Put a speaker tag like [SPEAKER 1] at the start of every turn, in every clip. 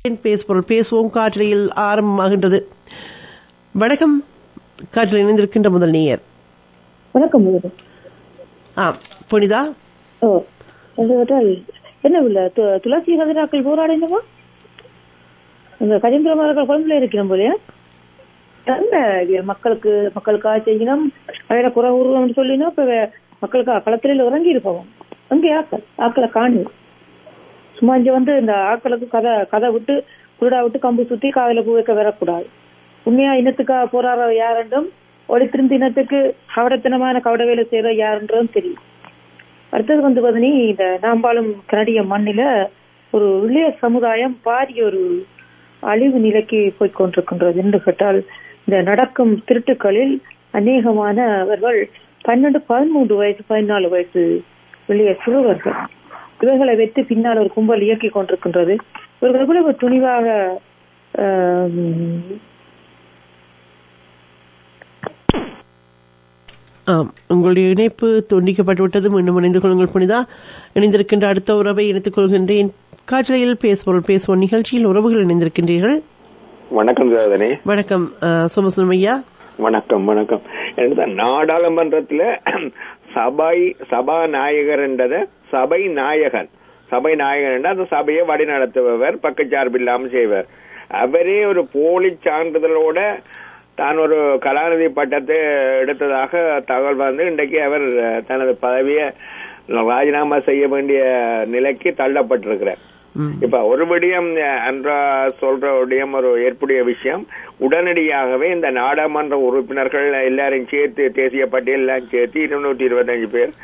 [SPEAKER 1] பேசுபொருள் பேசுவோம் காற்றலையில் ஆரம்பமாகின்றது. வணக்கம். காற்றில் இணைந்திருக்கின்ற முதல் நேயர்.
[SPEAKER 2] வணக்கம்.
[SPEAKER 1] புனிதா
[SPEAKER 2] என்ன துளசி கதிராக்கள் போராடினவா கஜேந்திரமார்கள் குழம்புல இருக்கிறோம் போலயா மக்களுக்காக செய்யணும் வேற குறை உருவம் சொல்லினா இப்ப மக்களுக்கு களத்தில இறங்கி இருப்போம். அங்கே ஆக்களை காணு சும்மா இங்க இந்த ஆக்களுக்கு கதை விட்டு குருடா விட்டு கம்பு சுத்தி காதல பூ வைக்க வரக்கூடாது. உண்மையா இனத்துக்காக போராடுற யாரென்றும் ஒளித்திருந்த இனத்துக்கு கவடத்தனமான கவட வேலை செய்யற யாருன்றதும் தெரியும். அடுத்தது பதினி இந்த நாம்பாலும் கனடிய மண்ணில ஒரு இளைய சமுதாயம் பாரிய ஒரு அழிவு நிலைக்கு போய்கொண்டிருக்கின்றது என்று கேட்டால் இந்த நடக்கும் திருட்டுக்களில் அநேகமானவர்கள் 12, 13 வயசு 14 வயசு இளைய சிறுவர்கள். இவர்களை வைத்து பின்னால் ஒரு கும்பல் இயக்கி கொண்டிருக்கின்றது. இவர்கள் கூட ஒரு துணிவாக
[SPEAKER 1] உங்களுடைய இணைப்பு துண்டிக்கப்பட்டுவிட்டது. மீண்டும் இணைந்து கொள்ளுங்கள் புனிதா. இணைந்திருக்கின்ற அடுத்த உறவை இணைத்துக் கொள்கின்றேன். காற்றலையில் பேசுபொருள் பேசுவோம் நிகழ்ச்சியில் உறவுகள் இணைந்திருக்கின்றீர்கள்.
[SPEAKER 3] வணக்கம் சாதனை.
[SPEAKER 1] வணக்கம் சோமசுந்தரம் ஐயா.
[SPEAKER 3] வணக்கம். வணக்கம். நாடாளுமன்றத்துல சபாநாயகர் என்றத சபை நாயகன் அந்த சபையை வழி நடத்துபவர், பக்கச்சார்பு இல்லாமல் செய்வர். அவரே ஒரு போலி சான்றிதழோட தான் ஒரு கலாநிதி பட்டத்தை எடுத்ததாக தகவல் இன்றைக்கு அவர் தனது பதவியை ராஜினாமா செய்ய வேண்டிய நிலைக்கு தள்ளப்பட்டிருக்கிறார். இப்ப ஒரு விடயம் அன்றா சொல்ற விடயம் ஒரு ஏற்புடைய விஷயம். உடனடியாகவே இந்த நாடாளுமன்ற உறுப்பினர்கள் எல்லாரையும் சேர்த்து தேசிய பட்டியல் எல்லாம் சேர்த்து 225 பேர்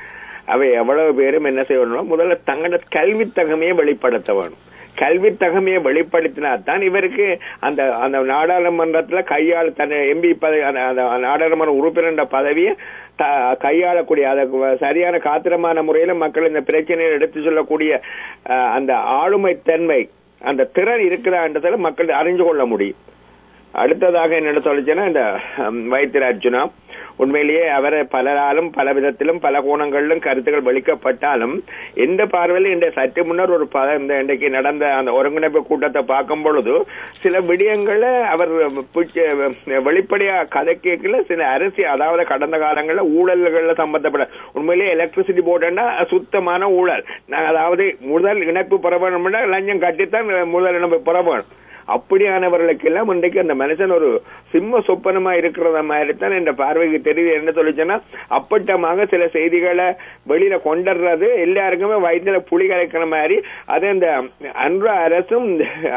[SPEAKER 3] அவை எவ்வளவு பேரும் என்ன செய்யணும், முதல்ல தங்களோட கல்வி தகமையை வெளிப்படுத்த வேணும். கல்வி தகமையை வெளிப்படுத்தினால்தான் இவருக்கு அந்த அந்த நாடாளுமன்றத்துல கையாள் தன் எம்பி பதவி நாடாளுமன்ற உறுப்பினர் பதவியை கையாளக்கூடிய அதற்கு சரியான காத்திரமான முறையில மக்கள் இந்த பிரச்சனையை எடுத்து சொல்லக்கூடிய அந்த ஆளுமை தன்மை அந்த திறன் இருக்கிறான்றதுல மக்கள் அறிஞ்சு கொள்ள முடியும். அடுத்ததாக என்ன சொல்லிச்சுன்னா இந்த வைத்தியர் அர்ஜுனா உண்மையிலேயே அவரை பலராலும் பல விதத்திலும் பல கோணங்களிலும் கருத்துக்கள் வெளிக்கப்பட்டாலும் எந்த பார்வையில் இந்த சற்று முன்னர் ஒரு இன்றைக்கு நடந்த அந்த ஒருங்கிணைப்பு கூட்டத்தை பார்க்கும் பொழுது சில விடயங்கள்ல அவர் வெளிப்படையா கதை கேட்கல சில அரசியல், அதாவது கடந்த காலங்களில் ஊழல்கள்ல சம்பந்தப்பட உண்மையிலேயே எலக்ட்ரிசிட்டி போர்டுன்னா சுத்தமான ஊழல். அதாவது முதல் இணைப்பு பெற வேணும்னா லஞ்சம் கட்டித்தான் முதல் இணைப்பு பெற வேணும். அப்படியானவர்களுக்கு எல்லாம் இன்றைக்கு அந்த மனுஷன் ஒரு சிம்ம சொப்பனமா இருக்கிறத மாதிரி தான் என்ற பார்வைக்கு தெரியுது. என்ன சொல்லிச்சுன்னா அப்பட்டமாக சில செய்திகளை வெளியில கொண்டுறது எல்லாருக்குமே வயிற்றுல புலி கலைக்கிற மாதிரி. அது இந்த அன்ற அரசும்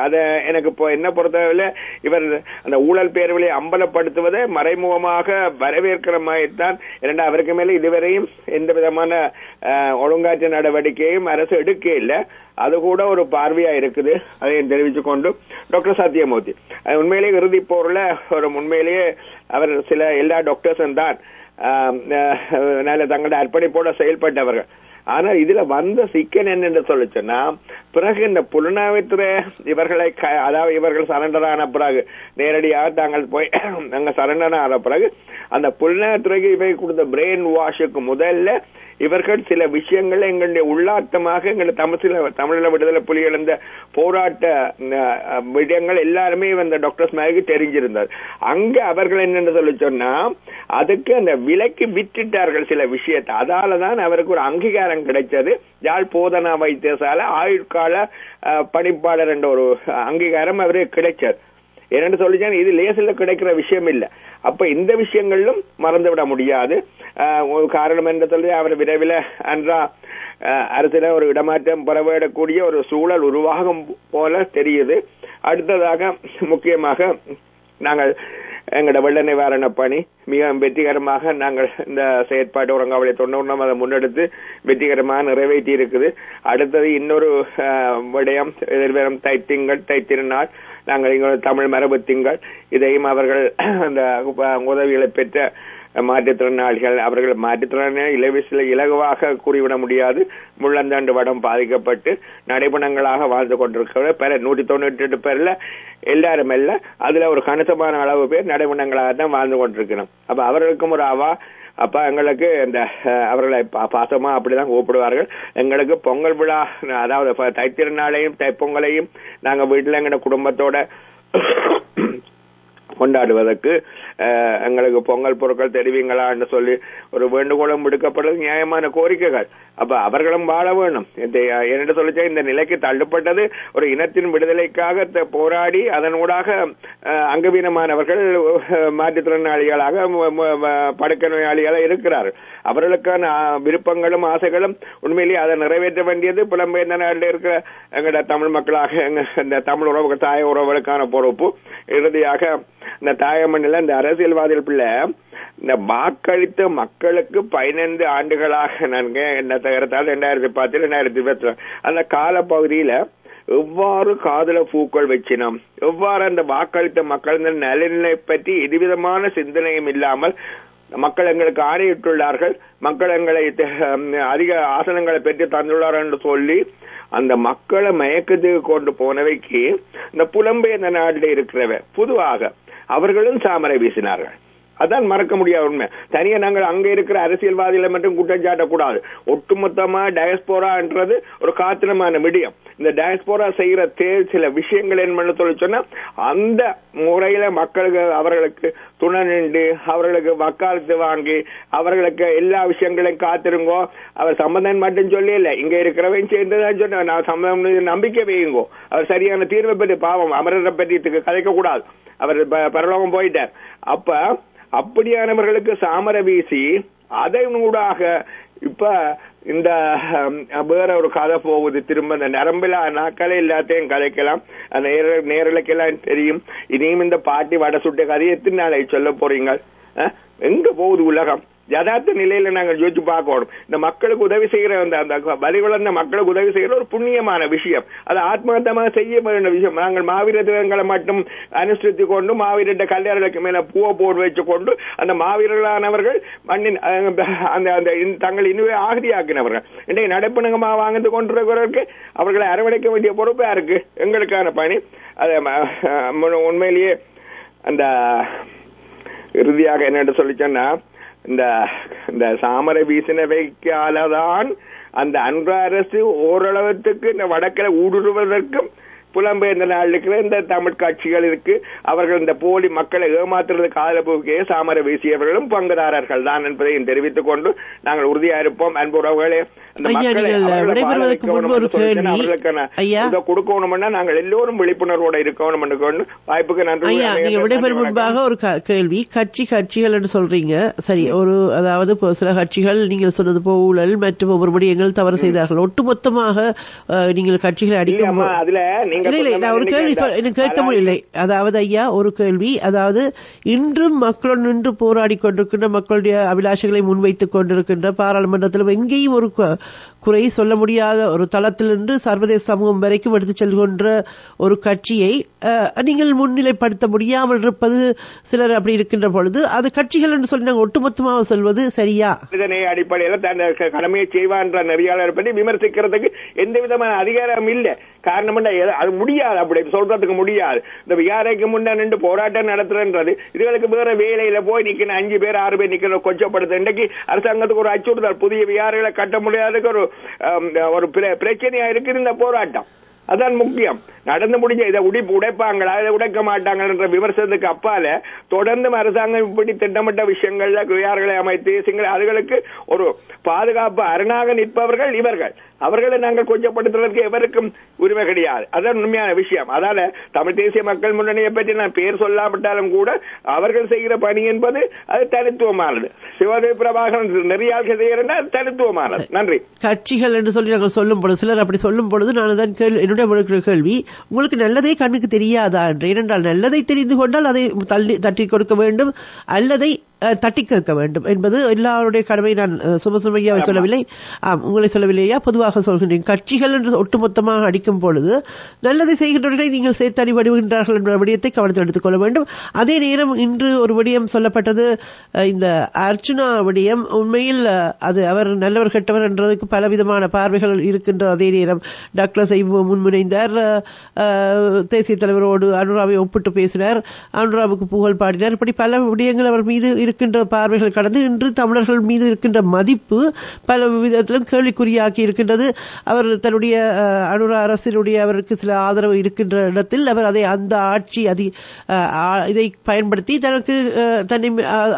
[SPEAKER 3] அதை எனக்கு இப்போ என்ன பொறுத்தவரை இவர் அந்த ஊழல் பேர்வழி அம்பலப்படுத்துவதை மறைமுகமாக வரவேற்கிற மாதிரி தான். இரண்டா அவருக்கு மேல இதுவரையும் எந்த விதமான ஒழுங்காற்று நடவடிக்கையும் அரசு எடுக்க இல்லை. அது கூட ஒரு பார்வையா இருக்குது. அதையும் தெரிவித்துக் கொண்டு டாக்டர் சத்யமூர்த்தி உண்மையிலேயே இறுதி போர்ல ஒரு உண்மையிலேயே அவர் சில எல்லா டாக்டர்ஸும் தான் தங்களோட அர்ப்பணிப்போட செயல்பட்டவர்கள். ஆனா இதுல வந்த சிக்கன் என்னென்று சொல்லிச்சுன்னா பிறகு இந்த புலனாய்வுத்துறை இவர்களை அதாவது இவர்கள் சரண்டர் ஆன பிறகு நேரடியாக தாங்கள் போய் அங்க சரண்டர் ஆன பிறகு அந்த புலனாய்வுத்துறைக்கு இவை கொடுத்த பிரெயின் வாஷுக்கு முதல்ல இவர்கள் சில விஷயங்கள் எங்களுடைய உள்ளார்த்தமாக எங்களுடைய தமிழீழ விடுதலை புலிகள் இந்த போராட்ட விடயங்கள் எல்லாருமே இந்த டாக்டர்ஸ் மேலுக்கு தெரிஞ்சிருந்தார். அங்க அவர்கள் என்னென்னு சொல்லி சொன்னா அதுக்கு அந்த விலைக்கு விட்டுட்டார்கள் சில விஷயத்தை. அதாலதான் அவருக்கு ஒரு அங்கீகாரம் கிடைச்சது. யாழ் போதனா வைத்தியசாலை ஆயுட்கால பணிப்பாளர் என்ற ஒரு அங்கீகாரம் அவருக்கு கிடைச்சது. என்னன்னு சொல்லிச்சா இது லேசில் கிடைக்கிற விஷயம் இல்லை. அப்ப இந்த விஷயங்களிலும் மறந்துவிட முடியாது. ஒரு காரணம் என்று சொல்லி அவர் விரைவில் அன்றா அரசியல ஒரு இடமாற்றம் பெறவிடக்கூடிய ஒரு சூழல் உருவாகும் போல தெரியுது. அடுத்ததாக முக்கியமாக நாங்கள் எங்களோட வெள்ள நிவாரண பணி மிக வெற்றிகரமாக நாங்கள் இந்த செயற்பாட்டு ஒருங்காவலை 90 அதை முன்னெடுத்து வெற்றிகரமாக நிறைவேற்றி இருக்குது. அடுத்தது இன்னொரு விடயம் எதிர்வரும் தைத்திருநாள் நாங்கள் இங்க தமிழ் மரபு திங்கள் இதையும் அவர்கள் அந்த உதவிகளை பெற்ற மாற்றுத்திறனாளிகள் அவர்கள் மாற்றுத்திறனாளி இலகுவாக கூறிவிட முடியாது. முள்ளந்தாண்டு வடம் பாதிக்கப்பட்டு நடைபணங்களாக வாழ்ந்து கொண்டிருக்கிற 198 பேர்ல எல்லாரும் இல்ல அதுல ஒரு கணிசமான அளவு பேர் நடைபணங்களாக தான் வாழ்ந்து கொண்டிருக்கிறோம். அப்ப அவர்களுக்கும் ஒரு அப்ப எங்களுக்கு இந்த அவர்களை பாசமா அப்படிதான் கூப்பிடுவார்கள். எங்களுக்கு பொங்கல் விழா, அதாவது தைத்திருநாளையும் தைப்பொங்கலையும் நாங்க வீட்டுல எங்க குடும்பத்தோட கொண்டாடுவதற்கு எங்களுக்கு பொங்கல் பொருட்கள் தெரிவிங்களா என்று சொல்லி ஒரு வேண்டுகோளும் விடுக்கப்படுறது நியாயமான கோரிக்கைகள். அப்ப அவர்களும் வாழ வேணும் என்று சொல்லிச்சா இந்த நிலைக்கு தள்ளப்பட்டது ஒரு இனத்தின் விடுதலைக்காக போராடி அதனூடாக அங்கவீனமானவர்கள் மாற்றுத்திறனாளிகளாக படுக்க நோயாளிகளாக இருக்கிறார்கள். அவர்களுக்கான விருப்பங்களும் ஆசைகளும் உண்மையிலேயே அதை நிறைவேற்ற வேண்டியது புலம்பெயர்ந்த நாட்டில் இருக்கிற எங்களோட தமிழ் மக்களாக இந்த தமிழ் உறவுகள் தாய உறவுகளுக்கான பொறுப்பு. இறுதியாக இந்த தாயமண்ணில் இந்த அரசியல்வாதிகள் பிள்ளை இந்த வாக்களித்த மக்களுக்கு 15 ஆண்டுகளாக நான் என்ன தகரத்தால் 2010 2020 அந்த கால பகுதியில எவ்வாறு காதல பூக்கள் வச்சினோம், எவ்வாறு அந்த வாக்களித்த மக்கள் இந்த நலனிலை பற்றி எதுவிதமான சிந்தனையும் இல்லாமல் மக்கள் எங்களுக்கு ஆணையிட்டுள்ளார்கள், மக்கள் எங்களை அதிக ஆசனங்களை பெற்று தந்துள்ளார்கள் என்று சொல்லி அந்த மக்களை மயக்கத்துக்கு கொண்டு போனவைக்கு இந்த புலம்பெயர்ந்த நாட்டில் இருக்கிறவ பொதுவாக அவர்களும் சாமரை வீசினார்கள். அதான் மறக்க முடியாத உண்மை. தனியா நாங்கள் அங்க இருக்கிற அரசியல்வாதிகளை மட்டும் குற்றம் சாட்டக்கூடாது. ஒட்டுமொத்தமா டயஸ்போரான்றது ஒரு காத்திரமான விடயம். இந்த டயஸ்போரா செய்யற சில விஷயங்கள் என்ன சொல்லி சொன்னா அந்த முறையில மக்களுக்கு அவர்களுக்கு துணை நின்று அவர்களுக்கு வக்காலத்து வாங்கி அவர்களுக்கு எல்லா விஷயங்களையும் காத்திருங்கோ. அவர் சம்பந்தம் மட்டும் சொல்லி இல்ல, இங்க இருக்கிறவன் சேர்ந்துதான் சொன்ன நான் சம்பந்தம் நம்பிக்கை வையுங்கோ. அவர் சரியான தீர்வை பற்றி பாவம் அமரரை பற்றி கதைக்க கூடாது, அவர் பரலோகம் போயிட்டார். அப்ப அப்படியானவர்களுக்கு சாமர வீசி அதனூடாக இப்ப இந்த வேற ஒரு கதை போகுது. திரும்ப இந்த நரம்பிலா நாக்களை எல்லாத்தையும் கதைக்கலாம், நேரலுக்கெல்லாம் தெரியும். இனியும் இந்த பாட்டி வடை சுட்ட கதையை எத்தனை நாளை சொல்ல போறீங்க? எங்க போகுது உலகம்? யதார்த்த நிலையில நாங்கள் யோசிச்சு பார்க்கணும். இந்த மக்களுக்கு உதவி செய்யற அந்த வரி வளர்ந்த மக்களுக்கு உதவி செய்யற ஒரு புண்ணியமான விஷயம், அது ஆத்மார்த்தமாக செய்ய வேண்டிய விஷயம். நாங்கள் மாவீர தினங்களை மட்டும் அனுசரித்து கொண்டு மாவீர கல்யாணங்களுக்கு மேல பூவை போட்டு வச்சு கொண்டு அந்த மாவீரர்களானவர்கள் மண்ணின் அந்த தங்கள் இன்னுவே ஆகதியாக்கினவர்கள் இன்றைக்கு நடைப்பணங்கமா வாங்கி கொண்டிருக்கிறவர்களுக்கு அவர்களை அரவணைக்க வேண்டிய பொறுப்பா இருக்கு எங்களுக்கான பணி. அது உண்மையிலேயே அந்த இறுதியாக என்னென்று சொல்லிச்சோன்னா இந்த சாமரை வீசினவைக்காலதான் அந்த அன்ற அரசு ஓரளவுக்கு இந்த வடக்கில் ஊடுருவதற்கும் புலம்பெயர்ந்த நாள் இருக்கிற இந்த தமிழ் கட்சிகள் இருக்கு. அவர்கள் இந்த போலி மக்களை ஏமாத்துறதுக்கு ஆதரவுக்கே சாமரை வீசியவர்களும் பங்குதாரர்கள் தான் என்பதையும் தெரிவித்துக் கொண்டு நாங்கள் உறுதியா இருப்போம். அன்புறவுகளே,
[SPEAKER 1] விடைபெறுவதற்கு முன்பு ஒரு கேள்வி
[SPEAKER 3] கொடுக்கணும்னா நாங்கள் எல்லோரும் விழிப்புணர்வோட இருக்கணும் கொண்டு வாய்ப்புக்கு நன்றி.
[SPEAKER 1] நீங்க விடைபெறும் முன்பாக ஒரு கேள்வி, கட்சிகள் என்று சொல்றீங்க சரி, ஒரு அதாவது சில கட்சிகள் நீங்கள் சொன்னது போல ஊழல் மற்றும் ஒவ்வொரு விடயங்கள் தவறு செய்தார்கள், ஒட்டுமொத்தமாக நீங்கள் கட்சிகளை அடிக்கும்
[SPEAKER 3] அதுல
[SPEAKER 1] ஒரு கேள்வி கேட்க முடியலை. அதாவது ஐயா ஒரு கேள்வி, அதாவது இன்றும் மக்களுடன் நின்று போராடி கொண்டிருக்கின்ற மக்களுடைய அபிலாஷைகளை முன்வைத்துக் கொண்டிருக்கின்ற பாராளுமன்றத்திலும் எங்கேயும் ஒரு குறை சொல்ல முடியாத ஒரு தளத்தில் நின்று சர்வதேச சமூகம் வரைக்கும் எடுத்து செல்கின்ற ஒரு கட்சியை நீங்கள் முன்னிலைப்படுத்த முடியாமல் இருப்பது சிலர் அப்படி இருக்கின்ற பொழுது அது கட்சிகள் என்று சொல்லி நாங்கள் ஒட்டுமொத்தமாக சொல்வது சரியா?
[SPEAKER 3] இதனை அடிப்படையில் தன் கடமையை செய்வான்ற நெறியாளர் பற்றி விமர்சிக்கிறதுக்கு எந்த விதமான அதிகாரம் இல்லை. காரணம் அது முடியாது, அப்படி சொல்றதுக்கு முடியாது. இந்த விகாரைக்கு முன்ன நின்று போராட்டம் நடத்துறது இதுகளுக்கு வேற வேலையில போய் நிக்கணும், 5 பேர் 6 பேர் நிக்கிற கொச்சப்படுது. இன்றைக்கு அரசாங்கத்துக்கு ஒரு அச்சுறுத்தல், புதிய விகாரைகளை கட்ட முடியாததுக்கு ஒரு பிரச்சனையா இருக்குது இந்த போராட்டம். அதான் முக்கியம். நடந்து முடிஞ்ச இதை உடைப்பாங்களா இதை உடைக்க மாட்டாங்கன்ற விமர்சனத்துக்கு அப்பால தொடர்ந்து அரசாங்கம் இப்படி திட்டமிட்ட விஷயங்கள்ல விகாரங்களை அமைத்து அதுகளுக்கு ஒரு பாதுகாப்பு அரணாக நிற்பவர்கள் இவர்கள். அவர்களை நாங்கள் கொஞ்சப்படுத்துவதற்கு எவருக்கும் உரிமை கிடையாது. அதான் உண்மையான விஷயம். அதால தமிழ் தேசிய மக்கள் முன்னணியை பற்றி நான் பேர் சொல்லாவிட்டாலும் கூட அவர்கள் செய்கிற பணி என்பது அது தனித்துவமானது. சிவதேவி பிரபாகரன் நெறியாளர்கள் செய்யறா தனித்துவமானது. நன்றி.
[SPEAKER 1] கட்சிகள் என்று சொல்லி நாங்கள் சொல்லும் பொழுது சிலர் அப்படி சொல்லும் பொழுது நான் தான் என்னுடைய கேள்வி, உங்களுக்கு நல்லதே கண்ணுக்கு தெரியாதா என்று? ஏனென்றால் நல்லதை தெரிந்து கொண்டால் அதை தட்டி கொடுக்க வேண்டும், அல்லதை தட்டி கேட்க வேண்டும் என்பது எல்லாருடைய கடமை. நான் சுமசுமையாவை சொல்லவில்லை, உங்களை சொல்லவில்லையா, பொதுவாக சொல்கின்றேன். கட்சிகள் என்று ஒட்டுமொத்தமாக அடிக்கும் பொழுது நல்லதை செய்கின்றவர்களை நீங்கள் சேர்த்து அடிபடுகின்றார்கள் என்ற விடயத்தை கவனத்தில் எடுத்துக் கொள்ள வேண்டும். அதே நேரம் இன்று ஒரு விடயம் சொல்லப்பட்டது, இந்த அர்ச்சுனா விடயம். உண்மையில் அது அவர் நல்லவர் கெட்டவர் என்றதுக்கு பலவிதமான பார்வைகள் இருக்கின்ற அதே நேரம் டாக்டர் செய்வ முன்முனைந்தார், தேசிய தலைவரோடு அனுராவை ஒப்பிட்டு பேசினார், அனுராவுக்கு புகழ் பாடினார். இப்படி பல விடயங்கள் அவர் மீது இருக்கின்ற பார்வைகள் கடந்து இன்று தமிழர்கள் மீது இருக்கின்ற மதிப்பு பல விதத்திலும் கேள்விக்குறியாக்கி இருக்கின்றது. அவர் தன்னுடைய அனுர அரசினுடைய அவருக்கு சில ஆதரவு இருக்கின்ற இடத்தில் அவர் அதை அந்த ஆட்சி இதை பயன்படுத்தி தன்னை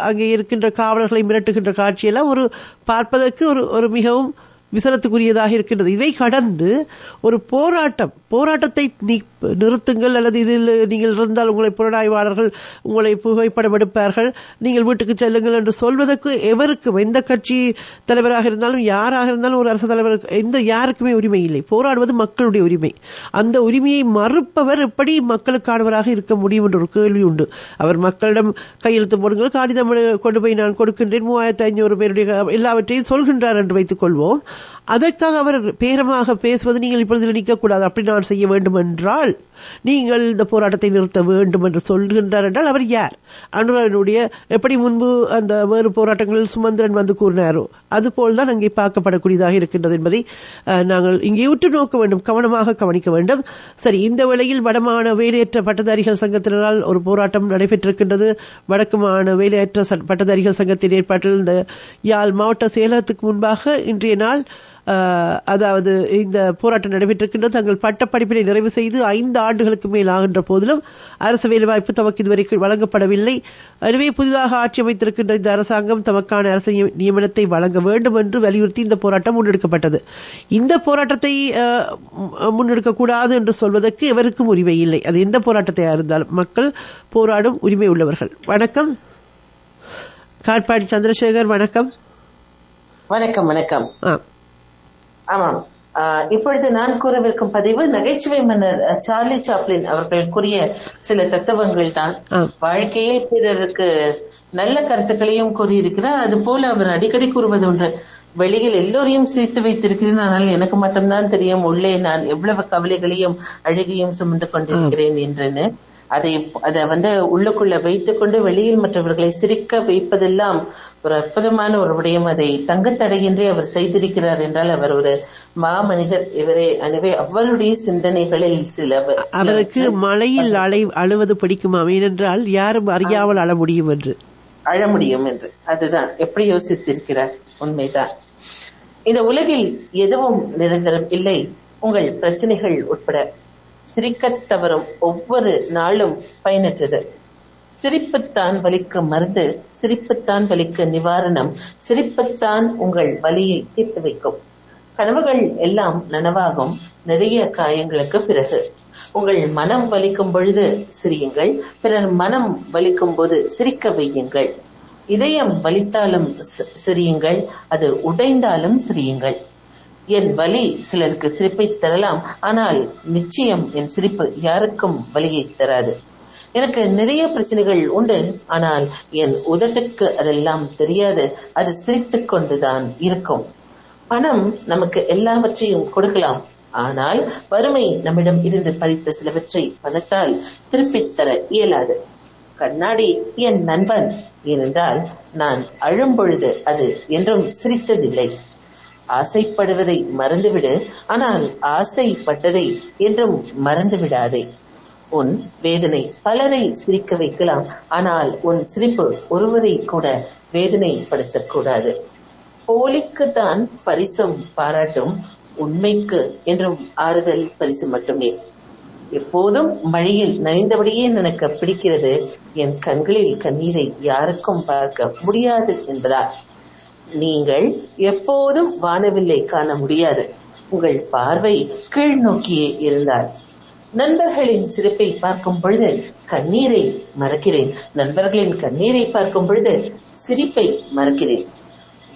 [SPEAKER 1] அங்கே இருக்கின்ற காவலர்களை மிரட்டுகின்ற காட்சியெல்லாம் ஒரு பார்ப்பதற்கு ஒரு மிகவும் விசனத்துக்குரியதாக இருக்கின்றது. இதை கடந்து ஒரு போராட்டத்தை நிறுத்துங்கள், அல்லது இதில் நீங்கள் இருந்தால் உங்களை புலனாய்வாளர்கள் உங்களை புகைப்படம் எடுப்பார்கள், நீங்கள் வீட்டுக்கு செல்லுங்கள் என்று சொல்வதற்கு எவருக்கும், எந்த கட்சி தலைவராக இருந்தாலும் யாராக இருந்தாலும் ஒரு அரசு தலைவர் யாருக்குமே உரிமை இல்லை. போராடுவது மக்களுடைய உரிமை. அந்த உரிமையை மறுப்பவர் எப்படி மக்களுக்கானவராக இருக்க முடியும் என்ற ஒரு கேள்வி உண்டு. அவர் மக்களிடம் கையெழுத்து போடுங்கள், காகிதம் கொண்டு போய் நான் கொடுக்கின்றேன், 3500 பேருடைய எல்லாவற்றையும் சொல்கின்றார் என்று வைத்துக் கொள்வோம். அதற்காக அவர் பேரமாக பேசுவது நீங்கள் இப்பொழுது நிற்கக்கூடாது, அப்படி நான் செய்ய வேண்டும் என்றால் நீங்கள் இந்த போராட்டத்தை நிறுத்த வேண்டும் என்று சொல்கின்றார் என்றால் அவர் யார்? அனுரனுடைய எப்படி முன்பு அந்த வேறு போராட்டங்களில் சுமந்திரன் வந்து கூறினாரோ அதுபோல்தான் அங்கே பார்க்கப்படக்கூடியதாக இருக்கின்றது என்பதை நாங்கள் இங்கே உற்று நோக்க வேண்டும், கவனமாக கவனிக்க வேண்டும். சரி, இந்த வேளையில் வடமாகாண வேலையற்ற பட்டதாரிகள் சங்கத்தினரால் ஒரு போராட்டம் நடைபெற்றிருக்கின்றது. வடக்கு மாகாண வேலையற்ற பட்டதாரிகள் சங்கத்தின் ஏற்பாட்டில் இந்த யாழ் மாவட்ட செயலகத்துக்கு முன்பாக இன்றைய நாள் அதாவது இந்த போராட்டம் நடைபெற்றிருக்கின்றது. தங்கள் பட்டப்படிப்பினை நிறைவு செய்து 5 ஆண்டுகளுக்கு மேல் ஆகின்ற போதிலும் அரசு வேலைவாய்ப்பு தமக்கு இதுவரை வழங்கப்படவில்லை. எனவே புதிதாக ஆட்சி அமைத்திருக்கின்ற இந்த அரசாங்கம் தமக்கான அரசு நியமனத்தை வழங்க வேண்டும் என்று வலியுறுத்தி இந்த போராட்டம் முன்னெடுக்கப்பட்டது. இந்த போராட்டத்தை முன்னெடுக்கக்கூடாது என்று சொல்வதற்கு எவருக்கும் உரிமை இல்லை. அது எந்த போராட்டத்தை இருந்தாலும் மக்கள் போராடும் உரிமை உள்ளவர்கள். வணக்கம் காட்பாடி சந்திரசேகர். வணக்கம்.
[SPEAKER 4] வணக்கம். வணக்கம். ஆமாம், இப்பொழுது நான் கூறவிருக்கும் பதிவு நகைச்சுவை மன்னர் சார்லி சாப்ளின் அவர்கள் கூறிய சில தத்துவங்கள் தான். வாழ்க்கையில் பிறருக்கு நல்ல கருத்துக்களையும் கூறியிருக்கிறார். அது போல அவர் அடிக்கடி கூறுவது ஒன்று, வெளியில் எல்லோரையும் சிரித்து வைத்திருக்கிறேன், ஆனால் எனக்கு மட்டும்தான் தெரியும் உள்ளே நான் எவ்வளவு கவலைகளையும் அழுகையும் சுமந்து கொண்டிருக்கிறேன் என்று. அதை உள்ளுக்குள்ள வைத்துக் கொண்டு வெளியில் மற்றவர்களை சிரிக்க வைப்பதெல்லாம் ஒரு அற்புதமான ஒரு விடயம். அதை தங்குத்தடையின்றி அவர் செய்திருக்கிறார் என்றால் அவர் ஒரு மாமனிதர் இவரே. எனவே அவருடைய சிந்தனைகளில்
[SPEAKER 1] அவருக்கு மழையில் அழுவது பிடிக்குமா? ஏனென்றால் யாரும் அறியாமல் அழ முடியும் என்று
[SPEAKER 4] அதுதான் எப்படி யோசித்திருக்கிறார். உண்மைதான். இந்த உலகில் எதுவும் நிரந்தரம் இல்லை, உங்கள் பிரச்சனைகள் உட்பட. சிரிக்கத் தவறும் ஒவ்வொரு நாளும் பயனற்றது. சிரிப்புத்தான் வலிக்கு மருந்து, சிரிப்புத்தான் வலிக்கு நிவாரணம், சிரிப்புத்தான் உங்கள் வலியை தீர்த்து வைக்கும். கனவுகள் எல்லாம் நனவாகும் நிறைய காயங்களுக்கு பிறகு. உங்கள் மனம் வலிக்கும் பொழுது சிரியுங்கள், பிறர் மனம் வலிக்கும் போது சிரிக்க வையுங்கள். இதயம் வலித்தாலும் சிரியுங்கள், அது உடைந்தாலும் சிரியுங்கள். என் வலி சிலருக்கு சிரிப்பை தரலாம், ஆனால் நிச்சயம் என் சிரிப்பு யாருக்கும் வலியை தராது. எனக்கு நிறைய பிரச்சனைகள் உண்டு, ஆனால் என் உதட்டுக்கு அதெல்லாம் தெரியாது, அது சிரித்துக் கொண்டுதான் இருக்கும். பணம் நமக்கு எல்லாவற்றையும் கொடுக்கலாம், ஆனால் வறுமை நம்மிடம் இருந்து பறித்த சிலவற்றை பணத்தால் திருப்பித் தர இயலாது. கண்ணாடி என் நண்பன், ஏனென்றால் நான் அழும்பொழுது அது என்றும் சிரித்ததில்லை. ஆசைப்படுவதை மறந்துவிடு, ஆனால் ஆசைப்பட்டதை என்றும் மறந்து விடாதே. உன் வேதனை பலரை சிரிக்க வைக்கலாம், ஆனால் உன் சிரிப்பு ஒருவரை கூட வேதனைப்படுத்தக்கூடாது. போலிக்கு தான் பரிசும் பாராட்டும், உண்மைக்கு என்றும் ஆறுதல் பரிசு மட்டுமே. எப்போதும் மழையில் நனைந்தபடியே எனக்கு பிடிக்கிறது, என் கண்களில் கண்ணீரை யாருக்கும் பார்க்க முடியாது என்பதால். நீங்கள் எப்போதும் வானவில்லை காண முடியாது, உங்கள் பார்வை கீழ் நோக்கியே இருந்தால். நண்பர்களின் சிரிப்பை பார்க்கும் பொழுது கண்ணீரை மறக்கிறேன், நண்பர்களின் கண்ணீரை பார்க்கும் பொழுது சிரிப்பை மறக்கிறேன்.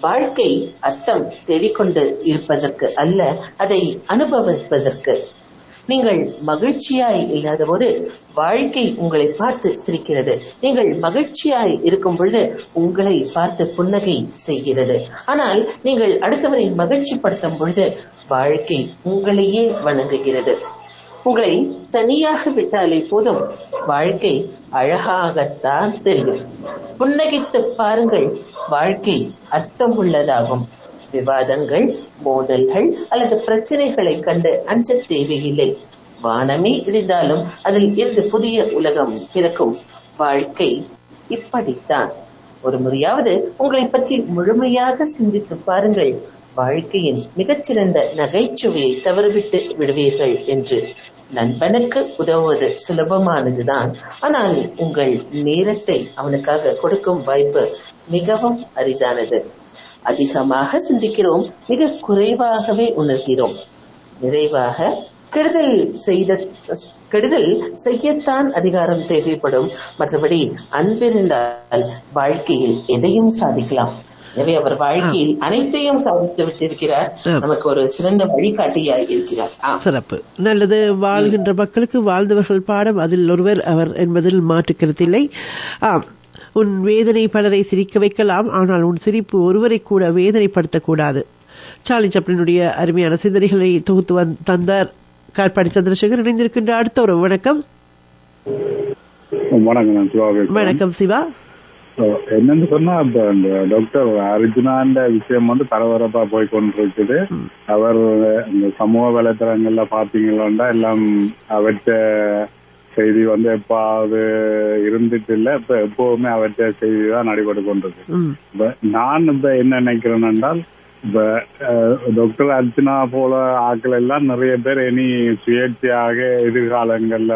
[SPEAKER 4] வாழ்க்கை அர்த்தம் தேடிக்கொண்டு இருப்பதற்கு அல்ல, அதை அனுபவிப்பதற்கு. நீங்கள் மகிழ்ச்சியாய் இல்லாத போது வாழ்க்கை உங்களை பார்த்து சிரிக்கிறது. நீங்கள் மகிழ்ச்சியாய் இருக்கும் பொழுது உங்களை பார்த்து புன்னகை செய்கிறது. ஆனால் நீங்கள் அடுத்தவரை மகிழ்ச்சி படுத்தும் பொழுது வாழ்க்கை உங்களையே வணங்குகிறது. உங்களை தனியாக விட்டாலே போதும், வாழ்க்கை அழகாகத்தான் தெரியும். புன்னகைத்து பாருங்கள், வாழ்க்கை அர்த்தம் உள்ளதாகும். விவாதங்கள், மோதல்கள் அல்லது பிரச்சனைகளை கண்டு அஞ்ச தேவையில்லை. வானமே இடிந்தாலும் அதில் இருந்து புதிய உலகம் பிறக்கும். வாழ்க்கை இப்படித்தான். ஒரு முறையாவது உங்களை பற்றி முழுமையாக சிந்தித்து பாருங்கள். வாழ்க்கையின் மிகச்சிறந்த நகைச்சுவையை தவறவிட்டு விடுவீர்கள் என்று. நண்பனுக்கு உதவுவது சுலபமானதுதான், ஆனால் உங்கள் நேரத்தை அவனுக்காக கொடுக்கும் வாய்ப்பு மிகவும் அரிதானது. அதிகமாக சிந்திக்கிறோம், மிக குறைவாகவே உணர்கிறோம். நிறைவாக கெடுதல் செய்யத்தான் அதிகாரம் தேவைப்படும். மற்றபடி அன்பிருந்தால் வாழ்க்கையில் எதையும் சாதிக்கலாம். எனவே அவர் வாழ்க்கையில் அனைத்தையும் சாதித்து விட்டிருக்கிறார். நமக்கு ஒரு சிறந்த வழிகாட்டியாய் இருக்கிறார்.
[SPEAKER 1] சிறப்பு. நல்லது. வாழ்கின்ற மக்களுக்கு வாழ்ந்தவர்கள் பாடம் அதில் ஒருவர் அவர் என்பதில் மாற்று கருத்தில்லை. உன் வேதனை பலரை சிரிக்க வைக்கலாம், ஆனால் உன் சிரிப்பு ஒருவரை கூட வேதனைப்படுத்தக்கூடாது. சார்லி சாப்ளினுடைய அருமையான சிந்தனைகளை தொகுத்து தந்தார் காட்பாடி சந்திரசேகர். இணைந்திருக்கின்ற அடுத்த ஒரு வணக்கம். வணக்கம் சிவா.
[SPEAKER 5] என்னன்னு சொன்னா, இந்த டாக்டர் அர்ஜுனாண்ட விஷயம் பரபரப்பா போய் கொண்டிருக்குது. அவர் இந்த சமூக வலைத்தளங்கள்ல பாத்தீங்கன்னா எல்லாம் அவற்ற செய்தி எப்பாவது இருந்துட்டு இல்ல, இப்ப எப்பவுமே அவற்ற செய்தி தான் நடைபெற்று கொண்டிருக்கு. நான் இப்ப என்ன நினைக்கிறேன் என்றால், இப்ப டாக்டர் அர்ஜுனா போல ஆட்கள் எல்லாம் நிறைய பேர் இனி சுயேட்சையாக எதிர்காலங்கள்ல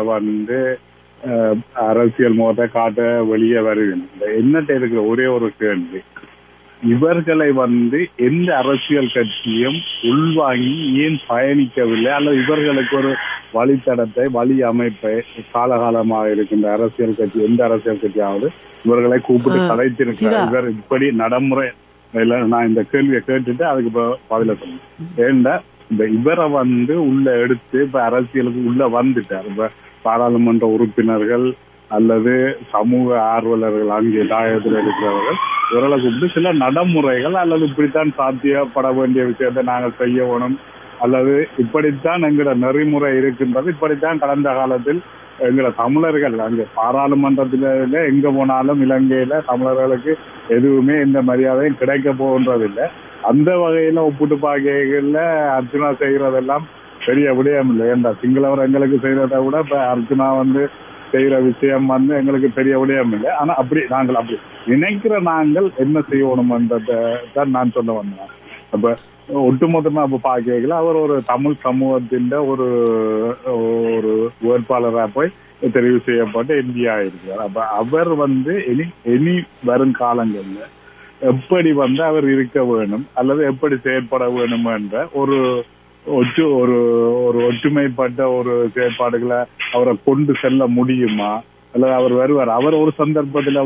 [SPEAKER 5] அரசியல் முகத்தை காட்ட வெளியே வருகிறது. என்னட்ட இருக்கிற ஒரே ஒரு கேள்வி, இவர்களை எந்த அரசியல் கட்சியும் உள்வாங்கி ஏன் பயணிக்கவில்லை? அல்லது இவர்களுக்கு ஒரு வழித்தடத்தை, வழி அமைப்பை காலகாலமாக இருக்கின்ற அரசியல் கட்சி, எந்த அரசியல் கட்சியாவது இவர்களை கூப்பிட்டு கலைத்திருக்கிறார்? இவர் இப்படி நடைமுறை, நான் இந்த கேள்வியை கேட்டுட்டு அதுக்கு பதில சொல்லுங்க. ஏண்டா இந்த இவரை உள்ள எடுத்து இப்ப அரசியலுக்கு உள்ள வந்துட்டார். இப்ப பாராளுமன்ற உறுப்பினர்கள் அல்லது சமூக ஆர்வலர்கள், அங்கே தாயகத்தில் இருக்கிறவர்கள் இவர்களை கூப்பிட்டு சில நடைமுறைகள் அல்லது இப்படித்தான் சாத்தியப்பட வேண்டிய விஷயத்தை நாங்கள் செய்ய வேணும், அல்லது இப்படித்தான் எங்களோட நெறிமுறை இருக்கின்றது, இப்படித்தான் கடந்த காலத்தில் எங்களோட தமிழர்கள் அங்கே பாராளுமன்றத்தில எங்க போனாலும் இலங்கையில தமிழர்களுக்கு எதுவுமே எந்த மரியாதையும் கிடைக்க போகின்றதில்லை. அந்த வகையில ஒப்பிட்டு பார்க்கைகள்ல அர்ஜுனா செய்யறதெல்லாம் பெரிய விடயம் இல்லை. ஏண்டா சிங்களவர் எங்களுக்கு செய்யறதை விட இப்ப அர்ஜுனா செய்யற விஷயம் எங்களுக்கு பெரிய விடயம் இல்லை. ஆனா நாங்கள் அப்படி நினைக்கிற நாங்கள் என்ன செய்யணும்ன்றதான் நான் சொல்ல வந்தேன். அப்ப ஒட்டுமொத்தமா இப்ப பாக்கல அவர் ஒரு தமிழ் சமூகத்தின் ஒரு வேட்பாளராக போய் தெரிவு செய்யப்பட்டு எம்பி ஆயிருக்கிறார். அப்ப அவர் இனி வரும் காலங்கள்ல எப்படி அவர் இருக்க வேணும் அல்லது எப்படி செயற்பட வேணும் என்ற ஒரு ஒற்றுமைப்பட்ட ஒரு செயற்பாடுகளை அவரை கொண்டு செல்ல முடியுமா? அல்லது அவர் வருவார்? அவர் ஒரு சந்தர்ப்பத்துல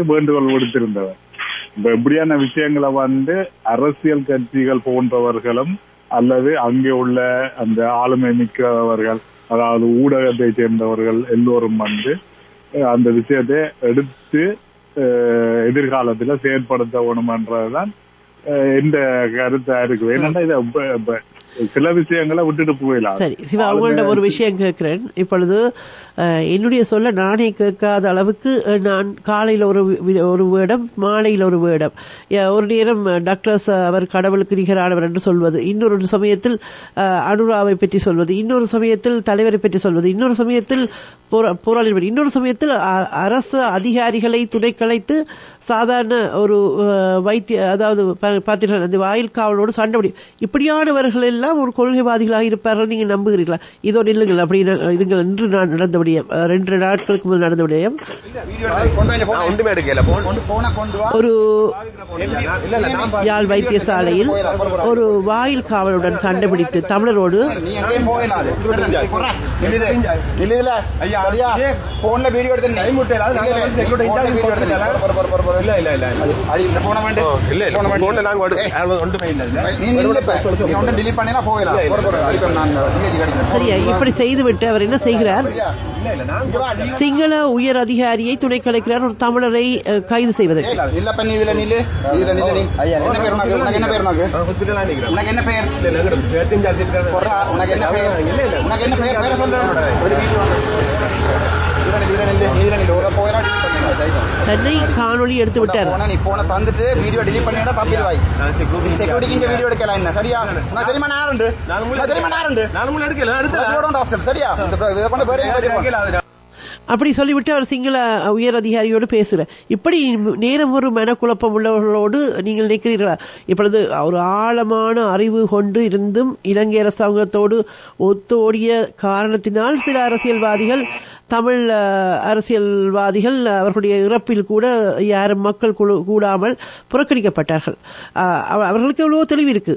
[SPEAKER 5] வேண்டுகோள் விடுத்திருந்தவர். இப்ப எப்படியான விஷயங்களை அரசியல் கட்சிகள் போன்றவர்களும் அல்லது அங்கே உள்ள அந்த ஆளுமை மிக்கவர்கள், அதாவது ஊடகத்தை சேர்ந்தவர்கள் எல்லோரும் அந்த விஷயத்தை எடுத்து எதிர்காலத்துல செயற்படுத்த வேணும்ன்றதுதான் எந்த கருத்தா இருக்கு. என்னன்னா இதை சில விஷயங்களை விட்டுட்டு போயிடலாம்.
[SPEAKER 1] சரி சிவா, உங்கள்ட்ட ஒரு விஷயம் கேட்கிறேன். இப்பொழுது என்னுடைய சொல்ல நானே கேட்காத அளவுக்கு நான் காலையில் ஒரு வேடம், மாலையில் ஒரு வேடம், ஒரு நேரம் டாக்டர் அவர் கடவுளுக்கு நிகரானவர் என்று சொல்வது, இன்னொரு சமயத்தில் அனுராவை பற்றி சொல்வது, இன்னொரு சமயத்தில் தலைவரை பற்றி சொல்வது, இன்னொரு சமயத்தில் போராளி, இன்னொரு சமயத்தில் அரசு அதிகாரிகளை துணை கலைத்து சாதாரண ஒரு வைத்திய, அதாவது பார்த்தீர்கள் அந்த வாயில் காவலோடு சண்டை, இப்படியானவர்கள் எல்லாம் ஒரு கொள்கைவாதிகளாக இருப்பார்கள். நீங்க நம்புகிறீர்களா? இதோடு இல்லைங்கள் அப்படி இதுங்கள் என்று நான் நடந்த விடயம், 2 நாட்களுக்கு முதல் நடந்த விடயம். ஒரு யாழ் வைத்தியசாலையில் ஒரு வாயில் காவலுடன் சண்டை பிடித்து தமிழரோடு சரியா இப்படி செய்துவிட்டு அவர் என்ன செய்கிறார்? சிங்கள உயர் அதிகாரியை துணை கலைக்கிறார், ஒரு தமிழரை கைது செய்வதற்கு. தன்னை காணொலி எடுத்து விட்டார். அப்படி சொல்லிவிட்டு அவர் சிங்கள உயர் அதிகாரியோடு பேசுற. இப்படி நேரம் ஒரு மனக்குழப்பம் உள்ளவர்களோடு நீங்கள் நிற்கிறீர்களா? இப்பொழுது ஒரு ஆழமான அறிவு கொண்டு இருந்தும் இலங்கை அரசாங்கத்தோடு ஒத்தோடிய காரணத்தினால் சில அரசியல்வாதிகள், தமிழ் அரசியல்வாதிகள் அவர்களுடைய இறப்பில் கூட யாரும் மக்கள் கூடாமல் புறக்கணிக்கப்பட்டார்கள். அவர்களுக்கு எவ்வளவோ தெளிவு இருக்கு.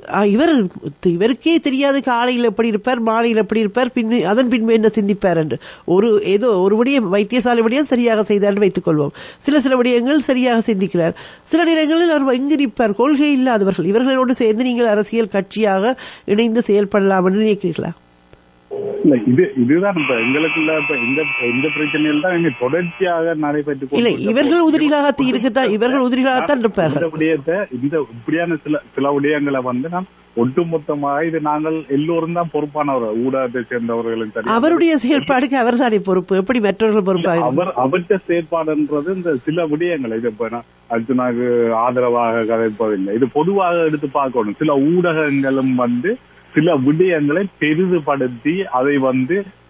[SPEAKER 1] இவருக்கே தெரியாது காலையில் எப்படி இருப்பார், மாலையில் எப்படி இருப்பார், அதன் பின்பு என்ன சிந்திப்பார் என்று. ஏதோ ஒரு விடயம் வைத்தியசாலை விடயம் சரியாக செய்தார் வைத்துக் கொள்வோம். சில விடயங்கள் சரியாக சிந்திக்கிறார். சில நேரங்களில் அவர் எங்கு நிற்பார்? கொள்கை இல்லாதவர்கள். இவர்களோடு சேர்ந்து நீங்கள் அரசியல் கட்சியாக இணைந்து செயல்படலாம் என்று நினைக்கிறீர்களா?
[SPEAKER 5] இல்ல, இதுதான் இப்ப எங்களுக்குள்ள இந்த பிரச்சனையில் தான் தொடர்ச்சியாக நடைபெற்று
[SPEAKER 1] இல்லை. இவர்கள் உதிரிகளாகத்தான் இருக்குதான், இவர்கள் உதிரிகளாகத்தான் இருப்பார்கள்.
[SPEAKER 5] இந்த இப்படியான சில விடயங்களை நாம் ஒட்டுமொத்தமாக இது நாங்கள் எல்லோரும் தான் பொறுப்பானவர், ஊடகத்தை சேர்ந்தவர்களும் சரி.
[SPEAKER 1] அவருடைய செயல்பாடுக்கு அவர் தானே பொறுப்பு, எப்படி மற்றவர்கள் பொறுப்பாக?
[SPEAKER 5] அவற்ற செயற்பாடுன்றது இந்த சில விடயங்களை இது அர்ஜுனாக்கு ஆதரவாக கதைப்பதில்லை. இது பொதுவாக எடுத்து பார்க்கணும். சில ஊடகங்களும் சில விடயங்களை பெரிதுபடுத்தி அதை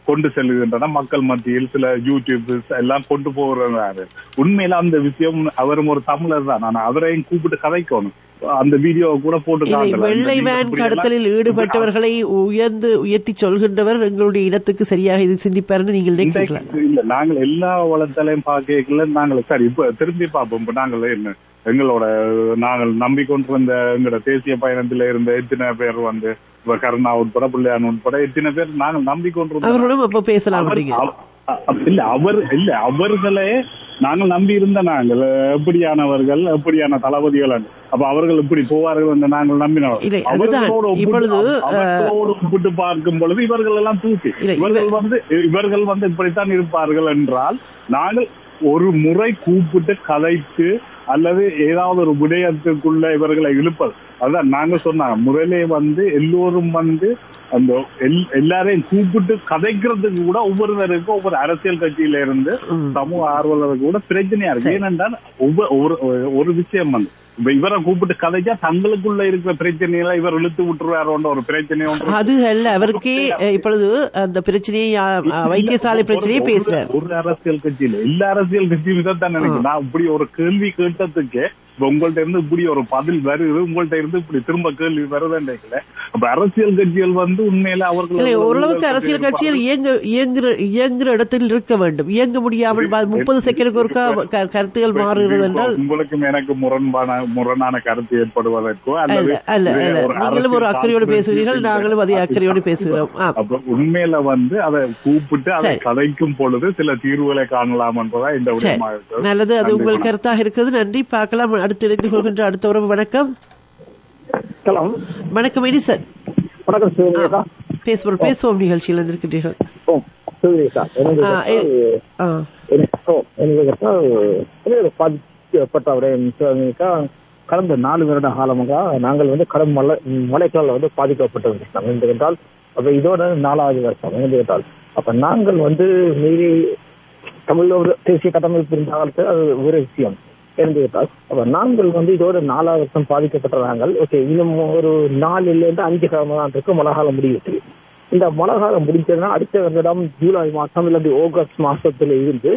[SPEAKER 5] கொண்டு செல்லுகின்றன மக்கள் மத்தியில். சில யூடியூப் எல்லாம் கொண்டு போகிறாரு. உண்மையில அந்த விஷயம் அவரும் ஒரு தமிழர் தான். நான் அவரையும் கூப்பிட்டு கதைக்கணும். அந்த வீடியோ கூட போட்டு
[SPEAKER 1] வெள்ளை வேன் கடத்தலில் ஈடுபட்டவர்களை உயர்த்தி சொல்கின்றவர் எங்களுடைய இடத்துக்கு சரியாக இது சிந்திப்பாருன்னு நீங்கள் நினைக்கிறீங்களா?
[SPEAKER 5] இல்ல, நாங்கள் எல்லா வளத்தலையும் பார்க்கல. நாங்கள் சரி இப்ப திரும்பி பார்ப்போம். இப்ப நாங்கள் என்ன எங்களோட நாங்கள் நம்பிக்கொண்டிருந்த எங்களோட தேசிய பயணத்துல இருந்த எத்தனை பேர் கருணா உட்பட பிள்ளையான் உட்பட எத்தனை பேர் நாங்கள் நம்பிக்கொண்டிருந்தோம்.
[SPEAKER 1] பேசலாம்
[SPEAKER 5] இல்ல அவர்களே நாங்கள் நம்பி இருந்த நாங்கள் எப்படியானவர்கள், எப்படியான தளபதிகள். அப்ப அவர்கள் இப்படி போவார்கள் என்று நாங்கள் நம்பினோம். ஒப்பிட்டு பார்க்கும் பொழுது இவர்கள் எல்லாம் தூக்கி இவர்கள் இப்படித்தான் இருப்பார்கள் என்றால் நாங்கள் ஒரு முறை கூப்பிட்டு கதைத்து அல்லது ஏதாவது ஒரு விடயத்துக்குள்ள இவர்களை இழுப்பது. அதான் நாங்க சொன்னாங்க முறையிலே எல்லோரும் அந்த எல்லாரையும் கூப்பிட்டு கதைக்கிறதுக்கு கூட ஒவ்வொருவருக்கும் ஒவ்வொரு அரசியல் கட்சியில இருந்து சமூக ஆர்வலருக்கு கூட பிரச்சனையா இருக்கு. ஏனென்றால் ஒரு விஷயம் இவரை கூப்பிட்டு கதைச்சா தங்களுக்குள்ள இருக்கிற பிரச்சனைகளை இவர் இழுத்து விட்டுருவாரோன்ற ஒரு பிரச்சனை ஒன்று.
[SPEAKER 1] அது அல்ல, அவருக்கே இப்பொழுது அந்த பிரச்சனையை வைத்தியசாலை பிரச்சனையை பேசுறாரு.
[SPEAKER 5] ஒரு அரசியல் கட்சியில எல்லா அரசியல் கட்சியும் தான் நினைக்கிறேன். நான் இப்படி ஒரு கேள்வி கேட்டதுக்கு உங்கள்ட்ட இருந்து இப்படி ஒரு பதில் வருது, உங்கள்ட்ட இருந்து இப்படி திரும்ப கேள்வி வருதுன்னு. அப்ப அரசியல் கட்சிகள் உண்மையில அவர்கள்
[SPEAKER 1] ஓரளவுக்கு அரசியல் கட்சிகள் இயங்குற இடத்தில் இருக்க வேண்டும். இயங்க முடியாமல் 30 செகண்டுக்கு ஒருக்கா கருத்துகள் மாறுகிறது என்றால்
[SPEAKER 5] உங்களுக்கும் எனக்கு முரணான கருத்து ஏற்படுவதற்கோ
[SPEAKER 1] அல்ல நீங்களும் ஒரு அக்கறையோடு பேசுகிறீர்கள், நாங்களும் அதே அக்கறையோடு பேசுகிறோம்.
[SPEAKER 5] அப்ப உண்மையில அதை கூப்பிட்டு அதை கதைக்கும் பொழுது சில தீர்வுகளை காணலாம் என்பதா இந்த விடயமாக இருக்கு. நல்லது,
[SPEAKER 1] அது உங்கள் கருத்தாக இருக்கிறது. நன்றி. பார்க்கலாம். அடுத்து இணைந்து கொள்கின்ற அடுத்த உறவு. வணக்கம். வணக்கம் எடிசன். பேசுவோம் நிகழ்ச்சியில் இருந்திருக்கிறீர்கள்.
[SPEAKER 6] கடந்த 4 வருட காலமாக நாங்கள் கடும் மழைக்கால பாதிக்கப்பட்டிருந்தோம் என்றால் அப்ப இதோட 4வது வருஷம் என்றால் அப்ப நாங்கள் மீறி தமிழ் தேசிய கட்டமைப்பு இருந்தால் அது ஒரு விஷயம் இருந்துவிட்டால் அப்ப நாங்கள் இதோட 4வது வருஷம் பாதிக்கப்பட்ட நாங்கள் ஓகே இன்னும் ஒரு 4 இருந்து 5 காலத்துக்கு மழை காலம் முடியுது. இந்த மழை காலம் முடிஞ்சதுன்னா அடுத்த வருடம் ஜூலை மாசம் இல்லாட்டி ஆகஸ்ட் மாசத்துல இருந்து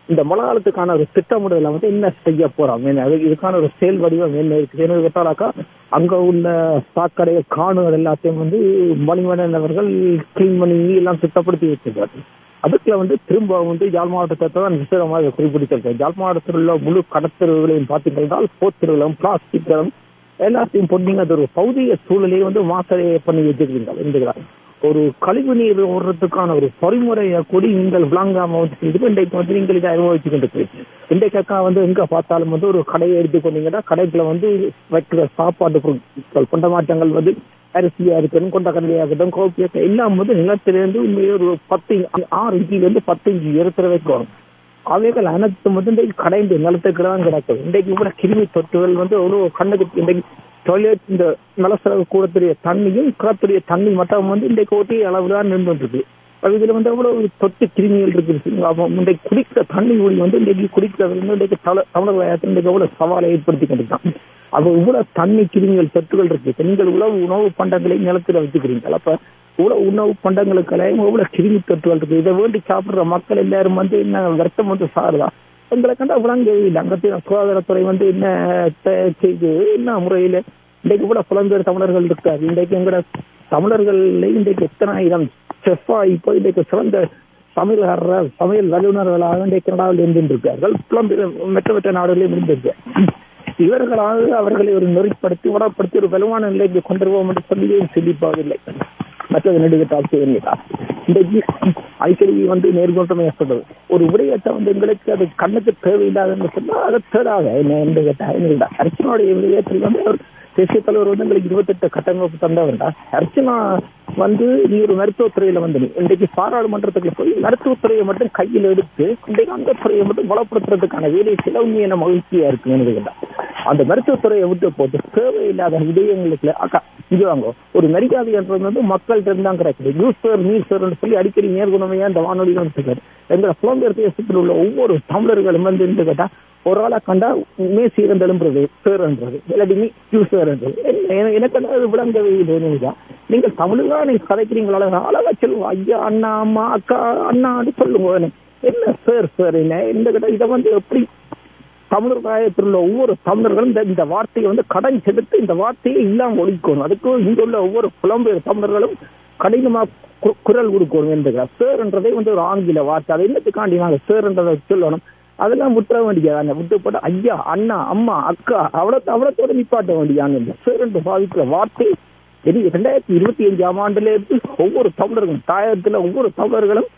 [SPEAKER 6] இந்த மழை காலத்துக்கான ஒரு திட்டமிடல என்ன செய்ய போறோம், இதுக்கான ஒரு செயல் வடிவம் என்ன இருக்கு என்ன கேட்டாலாக்கா அங்க உள்ள சாக்கடை காணுகள் எல்லாத்தையும் மணிவண்ணன் அவர்கள் கிளீன் பண்ணி எல்லாம் சுத்தப்படுத்தி வச்சிருக்காரு. அதுக்குள்ள திரும்ப யாழ் மாவட்டத்தை தான் விசேடமாக குறிப்பிட்டிருக்கேன். யாழ் மாவட்டத்தில் உள்ள முழு கடத்தல்களையும் பார்த்தீங்கன்னா போத்திர்களும் பிளாஸ்டிக்களும் எல்லாத்தையும் போட்டீங்க. அது ஒரு பௌதிக சூழலையே மாசடைய பண்ணி வச்சிருக்கீங்க. ஒரு கழிவு நீர் ஓடுறதுக்கான ஒரு பொறிமுறையை கூடி நீங்கள் விளங்காம இன்றைக்கு நீங்கள் இதை அனுபவிச்சு கொண்டிருக்கீங்க. இன்றைக்கா எங்க பார்த்தாலும் ஒரு கடையை எடுத்துக்கொண்டீங்கன்னா கடைக்குள்ள வைக்கிற சாப்பாடு பொருட்கள் கொண்டமாற்றங்கள் அரிசியா இருக்கட்டும், கொண்ட கடலையா இருக்கட்டும், கோப்பியா எல்லாம் நிலத்திலிருந்து உண்மையே ஒரு 6 இன்ச்சிலிருந்து 10 இன்ச்சு உயரத்துல வைக்கணும். அவைகள் அனைத்து கடைந்து நிலத்துக்கு தான் கிடக்குது. இன்றைக்கு கூட கிருமி தொற்றுகள் எவ்வளவு கண்ணுக்கு இன்றைக்கு டாய்லெட் இந்த நிலசரவு கூடக்கூடிய தண்ணியும் கிடத்துடைய தண்ணி மட்டம் இன்றைக்கு ஒட்டி அளவுல நின்றுருக்கு. இதுல எவ்வளவு தொட்டு கிருமிகள் இருக்குது. இன்றைக்கு குடிக்கிற தண்ணி கூடி இன்றைக்கு குடிக்கிறது இன்றைக்கு தமிழக இன்றைக்கு எவ்வளவு சவாலை ஏற்படுத்தி கொண்டிருக்கான். அது இவ்வளவு தண்ணி கிருமிகள் தொற்றுகள் இருக்கு. நீங்கள் உணவு பண்டங்களை நிலத்துல வச்சுக்கிறீங்க. அப்ப இவ்வளவு உணவு பண்டங்களுக்கெல்லாம் இவ்வளவு கிருமி தொற்றுகள் இருக்கு. இதை வேண்டி சாப்பிடுற மக்கள் எல்லாரும் என்ன வருத்தம் சாருதா எங்களை கண்டா விளங்கவே இல்லை. அங்கத்தின சுகாதாரத்துறை என்ன செய்து என்ன முறையில இன்றைக்கு கூட புலம்பெயர் தமிழர்கள் இருக்காரு. இன்றைக்கு எங்கட தமிழர்கள் இன்றைக்கு எத்தனை ஆயிரம் செஃப்பா இப்போ இன்றைக்கு சிறந்த சமையல் வல்லுநர்களாக இன்றைக்கு கனடாவில் இருந்திருக்கார்கள். மற்ற நாடுகளிலும் இருந்திருக்க இவர்களாக அவர்களை ஒரு நெறிப்படுத்தி உடற்படுத்தி ஒரு வலுவான நிலைக்கு கொண்டு வருவோம் என்று சொல்லி சிந்திப்பதில்லை. மற்றது நெடுகட்டால் செய்யலாம். இன்றைக்கு அடிக்கடி நேர்கொண்டமே சொல்றது ஒரு விடயத்தை எங்களுக்கு அது கண்ணுக்கு தேவையில்லாதுன்னு சொன்னா அதை தேடாத என்ன கேட்டா அர்ச்சனாவுடைய விடயத்தில் தேசிய தலைவர் எங்களுக்கு 28 கட்டமைப்பு தந்தவர்டா. அர்ச்சனா நீ ஒரு மருத்துவத்துறையில நீ இன்றைக்கு பாராளுமன்றத்துக்கு போய் மருத்துவத்துறையை மட்டும் கையில் எடுத்து இன்றைக்கு அந்த துறையை மட்டும் பலப்படுத்துறதுக்கான வேலை சில உண்மையான மகிழ்ச்சியா இருக்குன்னு கேட்டா அந்த மருத்துவத்துறையை விட்டு போட்டு தேவையில்லாத விடயங்களுக்கு அக்கா இது வாங்க ஒரு மரியாதை மக்கள்கிட்ட இருந்தான் கிடைக்குது. நியூஸ் பேர் நீர் சேர்ன்னு சொல்லி அடிக்கடி நேர்குணமையா இந்த வானொலி இருக்காரு. எங்களை புலம்பெயர் தேசத்தில் உள்ள ஒவ்வொரு தமிழர்களும் இருந்து கேட்டா ஒரு ஆளா கண்டா மேசி இருந்தெழும்புறது சேர்ன்றது இல்லாட்டி நியூஸ் சேர்ன்றது எனக்கு விளங்கவே இல்லைதான். நீங்கள் தமிழா நீங்க கதைக்கிறீங்களா அழகா சொல்லுவோம் ஐயா அண்ணா அம்மா அக்கா அண்ணான்னு சொல்லுங்க. என்ன சேர் சேர் என்ன இந்த கேட்டா இதை எப்படி தமிழர் உள்ள ஒவ்வொரு தமிழர்களும் இந்த வார்த்தையை கடன் செலுத்தி இந்த வார்த்தையை இல்லாம ஒழிக்கணும். அதுக்கு இங்க உள்ள ஒவ்வொரு புலம்பெயர் தமிழர்களும் கடினமா குரல் கொடுக்கணும் என்று சேர்ன்றதை ஒரு ஆங்கில வார்த்தை அதை என்னத்துக்காண்டி நாங்க சேர்ன்றதை சொல்லணும். அதெல்லாம் விட்டுற வேண்டியதாங்க. விட்டு போட்டு ஐயா அண்ணா அம்மா அக்கா அவ்வளோத்தோட நிப்பாட்ட வேண்டியான்னு சேர் என்று பாதிக்கிற வார்த்தை 2025ஆம் ஆண்டுல இருந்து ஒவ்வொரு தமிழர்களும் தாயகத்துல ஒவ்வொரு தமிழர்களும்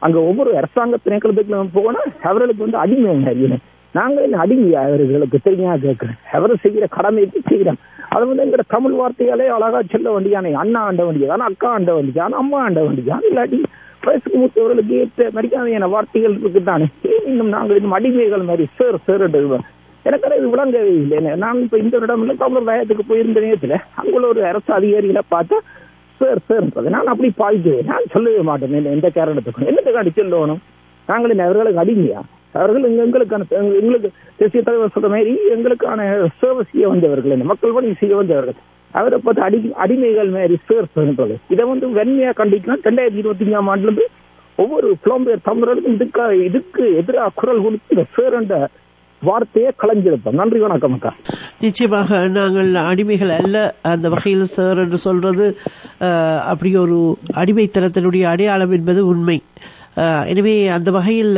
[SPEAKER 6] அங்க ஒவ்வொரு அரசாங்க திணைக்களத்துக்கு போனா அவர்களுக்கு அடிமை நாங்க என்ன அடிமையா அவர்களுக்கு தெரியா கேட்கிறேன். அவரை செய்கிற கடமைக்கு செய்யறோம். அது எங்கிற தமிழ் வார்த்தையாலே அழகா சொல்ல வேண்டியானே அண்ணா ஆண்ட வேண்டியதான அக்கா ஆண்ட வேண்டியதான அம்மா ஆண்ட வேண்டியதான இல்லாட்டி வயசுக்கு மூத்தவர்களுக்கு ஏற்ற மரியாதையான வார்த்தைகள் இருக்குதானே. இன்னும் நாங்கள் இன்னும் அடிமைகள் மாதிரி சேர் சேருண்டு எனக்கு இது விளங்கவே இல்லை. நான் இப்ப இந்த இடம்ல தமிழர் தாயத்துக்கு போயிருந்த நேரத்துல அங்குள்ள ஒரு அரசு அதிகாரிகளை பார்த்தா சேர் சேர்ன்றது நான் அப்படி பாய்க்குவேன். நான் சொல்லவே மாட்டேன் எந்த காரணத்துக்கும் என்னத்துக்காண்டி சொல்லணும். நாங்கள் அவர்களுக்கு அடிமையா அவர்கள் எங்களுக்கு தேசிய தலைவர் சொல்ற மாதிரி எங்களுக்கான சேவை செய்ய வந்தவர்கள் இந்த மக்கள் பணி செய்ய வந்தவர்கள் அவரை பார்த்து அடிமைகள் மாதிரி சேர்ன்றது இதை வெண்மையா கண்டிக்கலாம். 2025ஆம் ஆண்டுல இருந்து ஒவ்வொரு புலம்பெயர் தமிழர்களும் இதுக்கு எதிராக குரல் கொடுத்து இந்த சேர் என்ற வார்த்தையை கலைஞ்சிருப்போம். நன்றி வணக்கம் அக்கா.
[SPEAKER 1] நிச்சயமாக நாங்கள் அடிமைகள் அல்ல. அந்த வகையில் சார் என்று சொல்றது அப்படி ஒரு அடிமைத்தனத்தினுடைய அடையாளம் என்பது உண்மை. எனவே அந்த வகையில்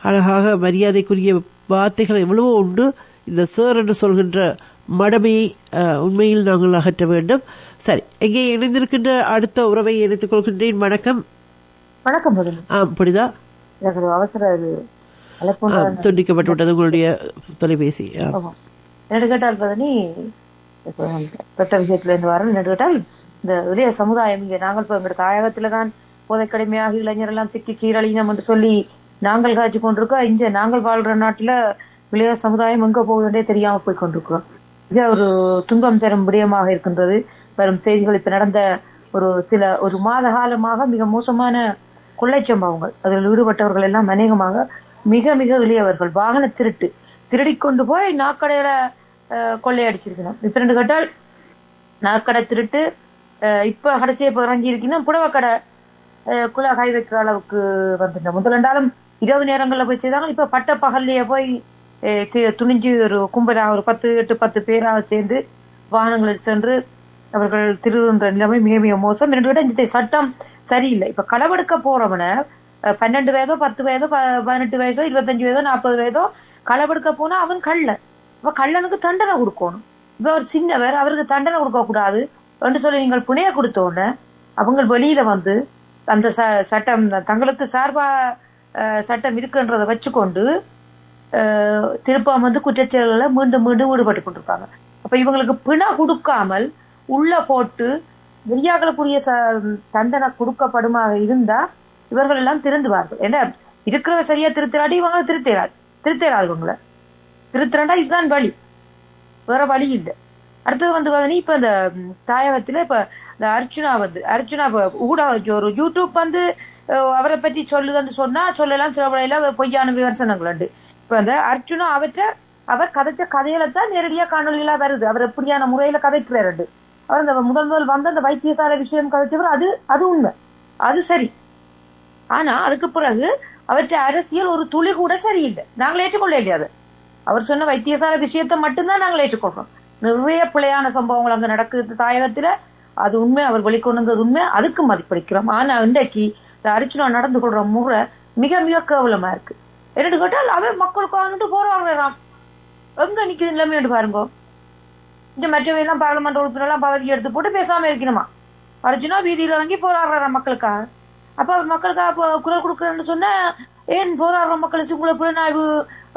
[SPEAKER 1] அழகாக மரியாதைக்குரிய வார்த்தைகள் எவ்வளவோ உண்டு. இந்த சார் என்று சொல்கின்ற மடமையை உண்மையில் நாங்கள் அகற்ற வேண்டும். சரி, எங்கே இணைந்திருக்கின்ற அடுத்த உறவை இணைத்துக் கொள்கின்றேன். வணக்கம்.
[SPEAKER 2] வணக்கம்.
[SPEAKER 1] புரிதா
[SPEAKER 2] அவசர
[SPEAKER 1] துண்டிக்கப்பட்டுவிட்டது உங்களுடைய தொலைபேசி.
[SPEAKER 2] நெடுகட்டால் பதனி பெற்ற விஷயத்துல இருந்து வர நெடுகட்டால் இந்த இளைய சமுதாயம் இங்கே நாங்கள் இப்ப எங்களுடைய தாயகத்துலதான் போதைக்கடுமையாக இளைஞர் எல்லாம் சிக்கி சீரழினம் என்று சொல்லி நாங்கள் காய்ச்சி கொண்டிருக்கோம். இங்க நாங்கள் வாழ்ற நாட்டுல இளைய சமுதாயம் எங்க போகுதுன்றே தெரியாம போய் கொண்டிருக்கிறோம். இது ஒரு துன்பம் தரும் விடயமாக இருக்கின்றது. வரும் செய்திகள் இப்ப நடந்த ஒரு மாத காலமாக மிக மோசமான கொள்ளை சம்பவங்கள் அதில் ஈடுபட்டவர்கள் எல்லாம் அநேகமாக மிக மிக இளையவர்கள். வாகன திருடிக்கொண்டு போய் நாக்கடையில கொள்ளையடிச்சிருக்கணும். இப்ப 2 கட்டால் நாக்கடை திருட்டு இப்ப கடைசியை இறங்கி இருக்கீங்கன்னா புடவைக்கடை குள்ள கை வைக்கிற அளவுக்கு வந்துட்டோம். முதலெண்டாலும் இரவு நேரங்கள்ல போய் செய்தாங்க. இப்ப பட்ட பகல்லையே போய் துணிஞ்சு ஒரு கும்பலாக ஒரு 10 பேராக சேர்ந்து வாகனங்களில் சென்று அவர்கள் திருடுகின்ற நிலைமை மிக மிக மோசம். இந்த சட்டம் சரியில்லை. இப்ப களவெடுக்க போறவன 12 வயதோ 10 வயதோ 18 வயதோ 25 வயதோ 40 வயதோ களவெடுக்க போனா அவன் கள்ளன். இப்ப கள்ளனுக்கு தண்டனை கொடுக்கணும். இப்ப அவர் சின்னவர், அவருக்கு தண்டனை கொடுக்க கூடாது என்று சொல்லி நீங்கள் புனைய கொடுத்த உடனே அவங்க வெளியில அந்த சட்டம் தங்களுக்கு சார்பா சட்டம் இருக்குன்றதை வச்சுக்கொண்டு திருப்பம் குற்றச்செயல்களை மீண்டும் மீண்டும் ஈடுபட்டு கொண்டிருப்பாங்க. அப்ப இவங்களுக்கு பிணை கொடுக்காமல் உள்ள போட்டு வெளியாகலுக்குரிய தண்டனை கொடுக்கப்படுமாக இருந்தா இவர்கள் எல்லாம் திருந்துவார்கள். ஏன்னா இருக்கிறவ சரியா திருத்தராடி இவங்களை திருத்தராது இவங்களை திருத்தரண்டா இதுதான் வழி, வேற வழி இல்லை. அடுத்தது இப்ப இந்த தாயகத்துல இப்ப இந்த அர்ச்சுனா ஊடக ஒரு யூடியூப் அவரை பற்றி சொல்லுதுன்னு சொன்னா சொல்லலாம், சில பொய்யான விமர்சனங்கள் உண்டு. இப்ப அந்த அர்ச்சுனா அவர் கதைச்ச கதையில தான் நேரடியா காணொலிகளா வருது. அவர் எப்படியான முறையில கதைக்கிறாரு. அவர் அந்த முதல் வந்த அந்த வைத்தியசாலை விஷயம் கதைச்சவர் அது உண்மை, அது சரி. ஆனா அதுக்கு பிறகு அவற்றை அரசியல் ஒரு துளி கூட சரியில்லை, நாங்கள் ஏற்றுக்கொள்ள இல்லையாது. அவர் சொன்ன வைத்தியசாலை விஷயத்தை மட்டும்தான் நாங்கள் ஏற்றுக்கொள்றோம். நிறைய பிழையான சம்பவங்கள் அங்க நடக்குது தாயகத்துல, அது உண்மை, அவர் வெளிக்கொண்டு வந்தது உண்மை, அதுக்கு மதிப்பளிக்கிறோம். ஆனா இன்றைக்கு இந்த அர்ச்சுனா நடந்து கொள்ற முறை மிக மிக கேவலமா இருக்கு. என்னட்டு கேட்டால் அவன் மக்களுக்கு போராடுறான், எங்க நிக்குது நிலைமை பாருங்க. இந்த மற்றவையெல்லாம் பார்லமெண்ட் உறுப்பினர் எல்லாம் பதவி எடுத்து போட்டு பேசாம இருக்கணுமா, அர்ச்சுனா வீதியில இறங்கி போராடுறான் மக்களுக்காக. அப்ப அவர் மக்களுக்காக குரல் கொடுக்கறேன்னு சொன்ன ஏன் போராடுற மக்களுக்கு உங்களை புலனாய்வு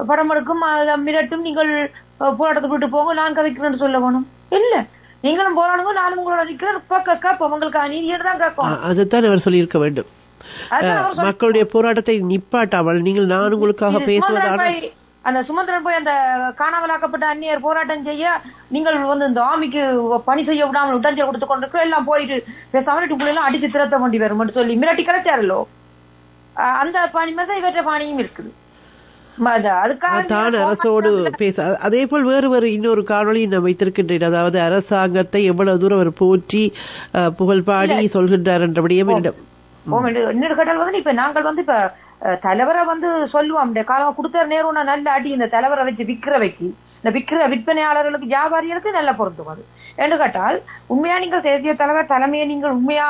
[SPEAKER 2] படம் எடுக்கும் மிரட்டும், நீங்கள் போராட்டத்தை விட்டு போங்க, நான் கதைக்கிறேன்னு சொல்ல வேணும் இல்ல. நீங்களும் போராடுங்க, நானும் உங்களோட நிக்கிறேன், உங்களுக்கு நீதியோடு தான் கேட்போம்.
[SPEAKER 1] அதுதான் அவர் சொல்லியிருக்க வேண்டும். மக்களுடைய போராட்டத்தை நிப்பாட்டாமல் நீங்கள் நான் உங்களுக்காக பேசுவதால்
[SPEAKER 2] அந்த சுமந்திரன் போய் அந்த காணாமலாக்கப்பட்ட அந்நியர் போராட்டம் செய்ய நீங்கள் வந்து இந்த ஆமிக்கு பணி செய்ய விடாமல் உடஞ்சல் கொடுத்து கொண்டிருக்கிற எல்லாம் போயிட்டு பேசாம எல்லாம் அடிச்சு திரத்த வேண்டி வரும் சொல்லி மிரட்டி கிடைச்சாரல்லோ, அந்த பாணி மாதிரி தான் இவற்ற பாணியும் இருக்குது.
[SPEAKER 1] தான் அரசோடு பேச அதே போல் வேறு இன்னொரு காணொலி நான் வைத்திருக்கின்றேன். அதாவது அரசாங்கத்தை எவ்வளவு தூரம் அவர் போற்றி புகழ் பாடி சொல்கின்றார் என்றபடியும்
[SPEAKER 2] இன்னொரு கட்டல் வந்து இப்ப நாங்கள் வந்து இப்ப தலைவரை வந்து சொல்லுவோம் காலம் கொடுத்த நேரம் நல்ல அடி இந்த தலைவரை வச்சு விற்கிறவைக்கு இந்த விற்பனையாளர்களுக்கு வியாபாரிகளுக்கு நல்ல பொருந்தும். அது என்று கேட்டால் உண்மையா நீங்கள் தேசிய தலைவர் தலைமையை நீங்கள் உண்மையா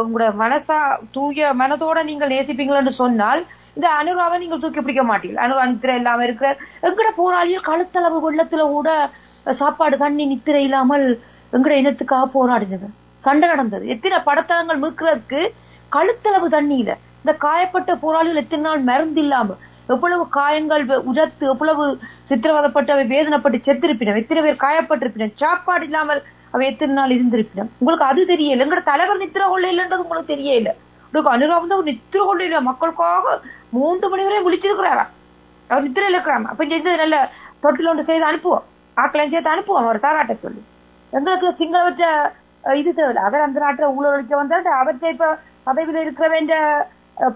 [SPEAKER 2] உங்களோட மனசா தூய மனதோட நீங்கள் நேசிப்பீங்களன்னு சொன்னால் இந்த அனுராவை நீங்கள் தூக்கி பிடிக்க மாட்டீங்க. அனுரா நித்திரை இல்லாம இருக்கிறார். எங்கட போராளிகள் கழுத்தளவு வெள்ளத்துல கூட சாப்பாடு தண்ணி நித்திரை இல்லாமல் எங்கட இனத்துக்காக போராடினது, சண்டை நடந்தது. எத்தனை படத்தளங்கள் மீட்கிறதுக்கு கழுத்தளவு தண்ணியில இந்த காயப்பட்ட போராளிகள் எத்தனை நாள் மருந்து இல்லாம எவ்வளவு காயங்கள் உரத்து எவ்வளவு சித்திரவதப்பட்டு அவை வேதனைப்பட்டு செத்திருப்பினம், எத்தனை பேர் காயப்பட்டிருப்பினம், சாப்பாடு இல்லாமல் அவை எத்தனை நாள் இருந்திருப்பினம். உங்களுக்கு அது தெரியல. எங்கட தலைவர் நித்திர கொள்ள இல்லைன்றது உங்களுக்கு தெரியல. அனுரா வந்து அவர் நித்திர கொள்ள இல்ல, மக்களுக்காக 3 மணி வரையும் விழிச்சிருக்கிறாரா, அவர் நித்திரையில இருக்கிறாங்க. அப்ப இந்த நல்ல தொட்டில் ஒன்று செய்து அனுப்புவோம், ஆக்களையும் சேர்த்து அனுப்புவோம் அவர் தாராட்ட சொல்லி. எங்களுக்கு சிங்களவற்ற இது தேவை. அவர் அந்த நாட்டை ஊழலிக்க வந்தாரு, அவற்றை இப்ப பதவியில இருக்கிற வேண்டிய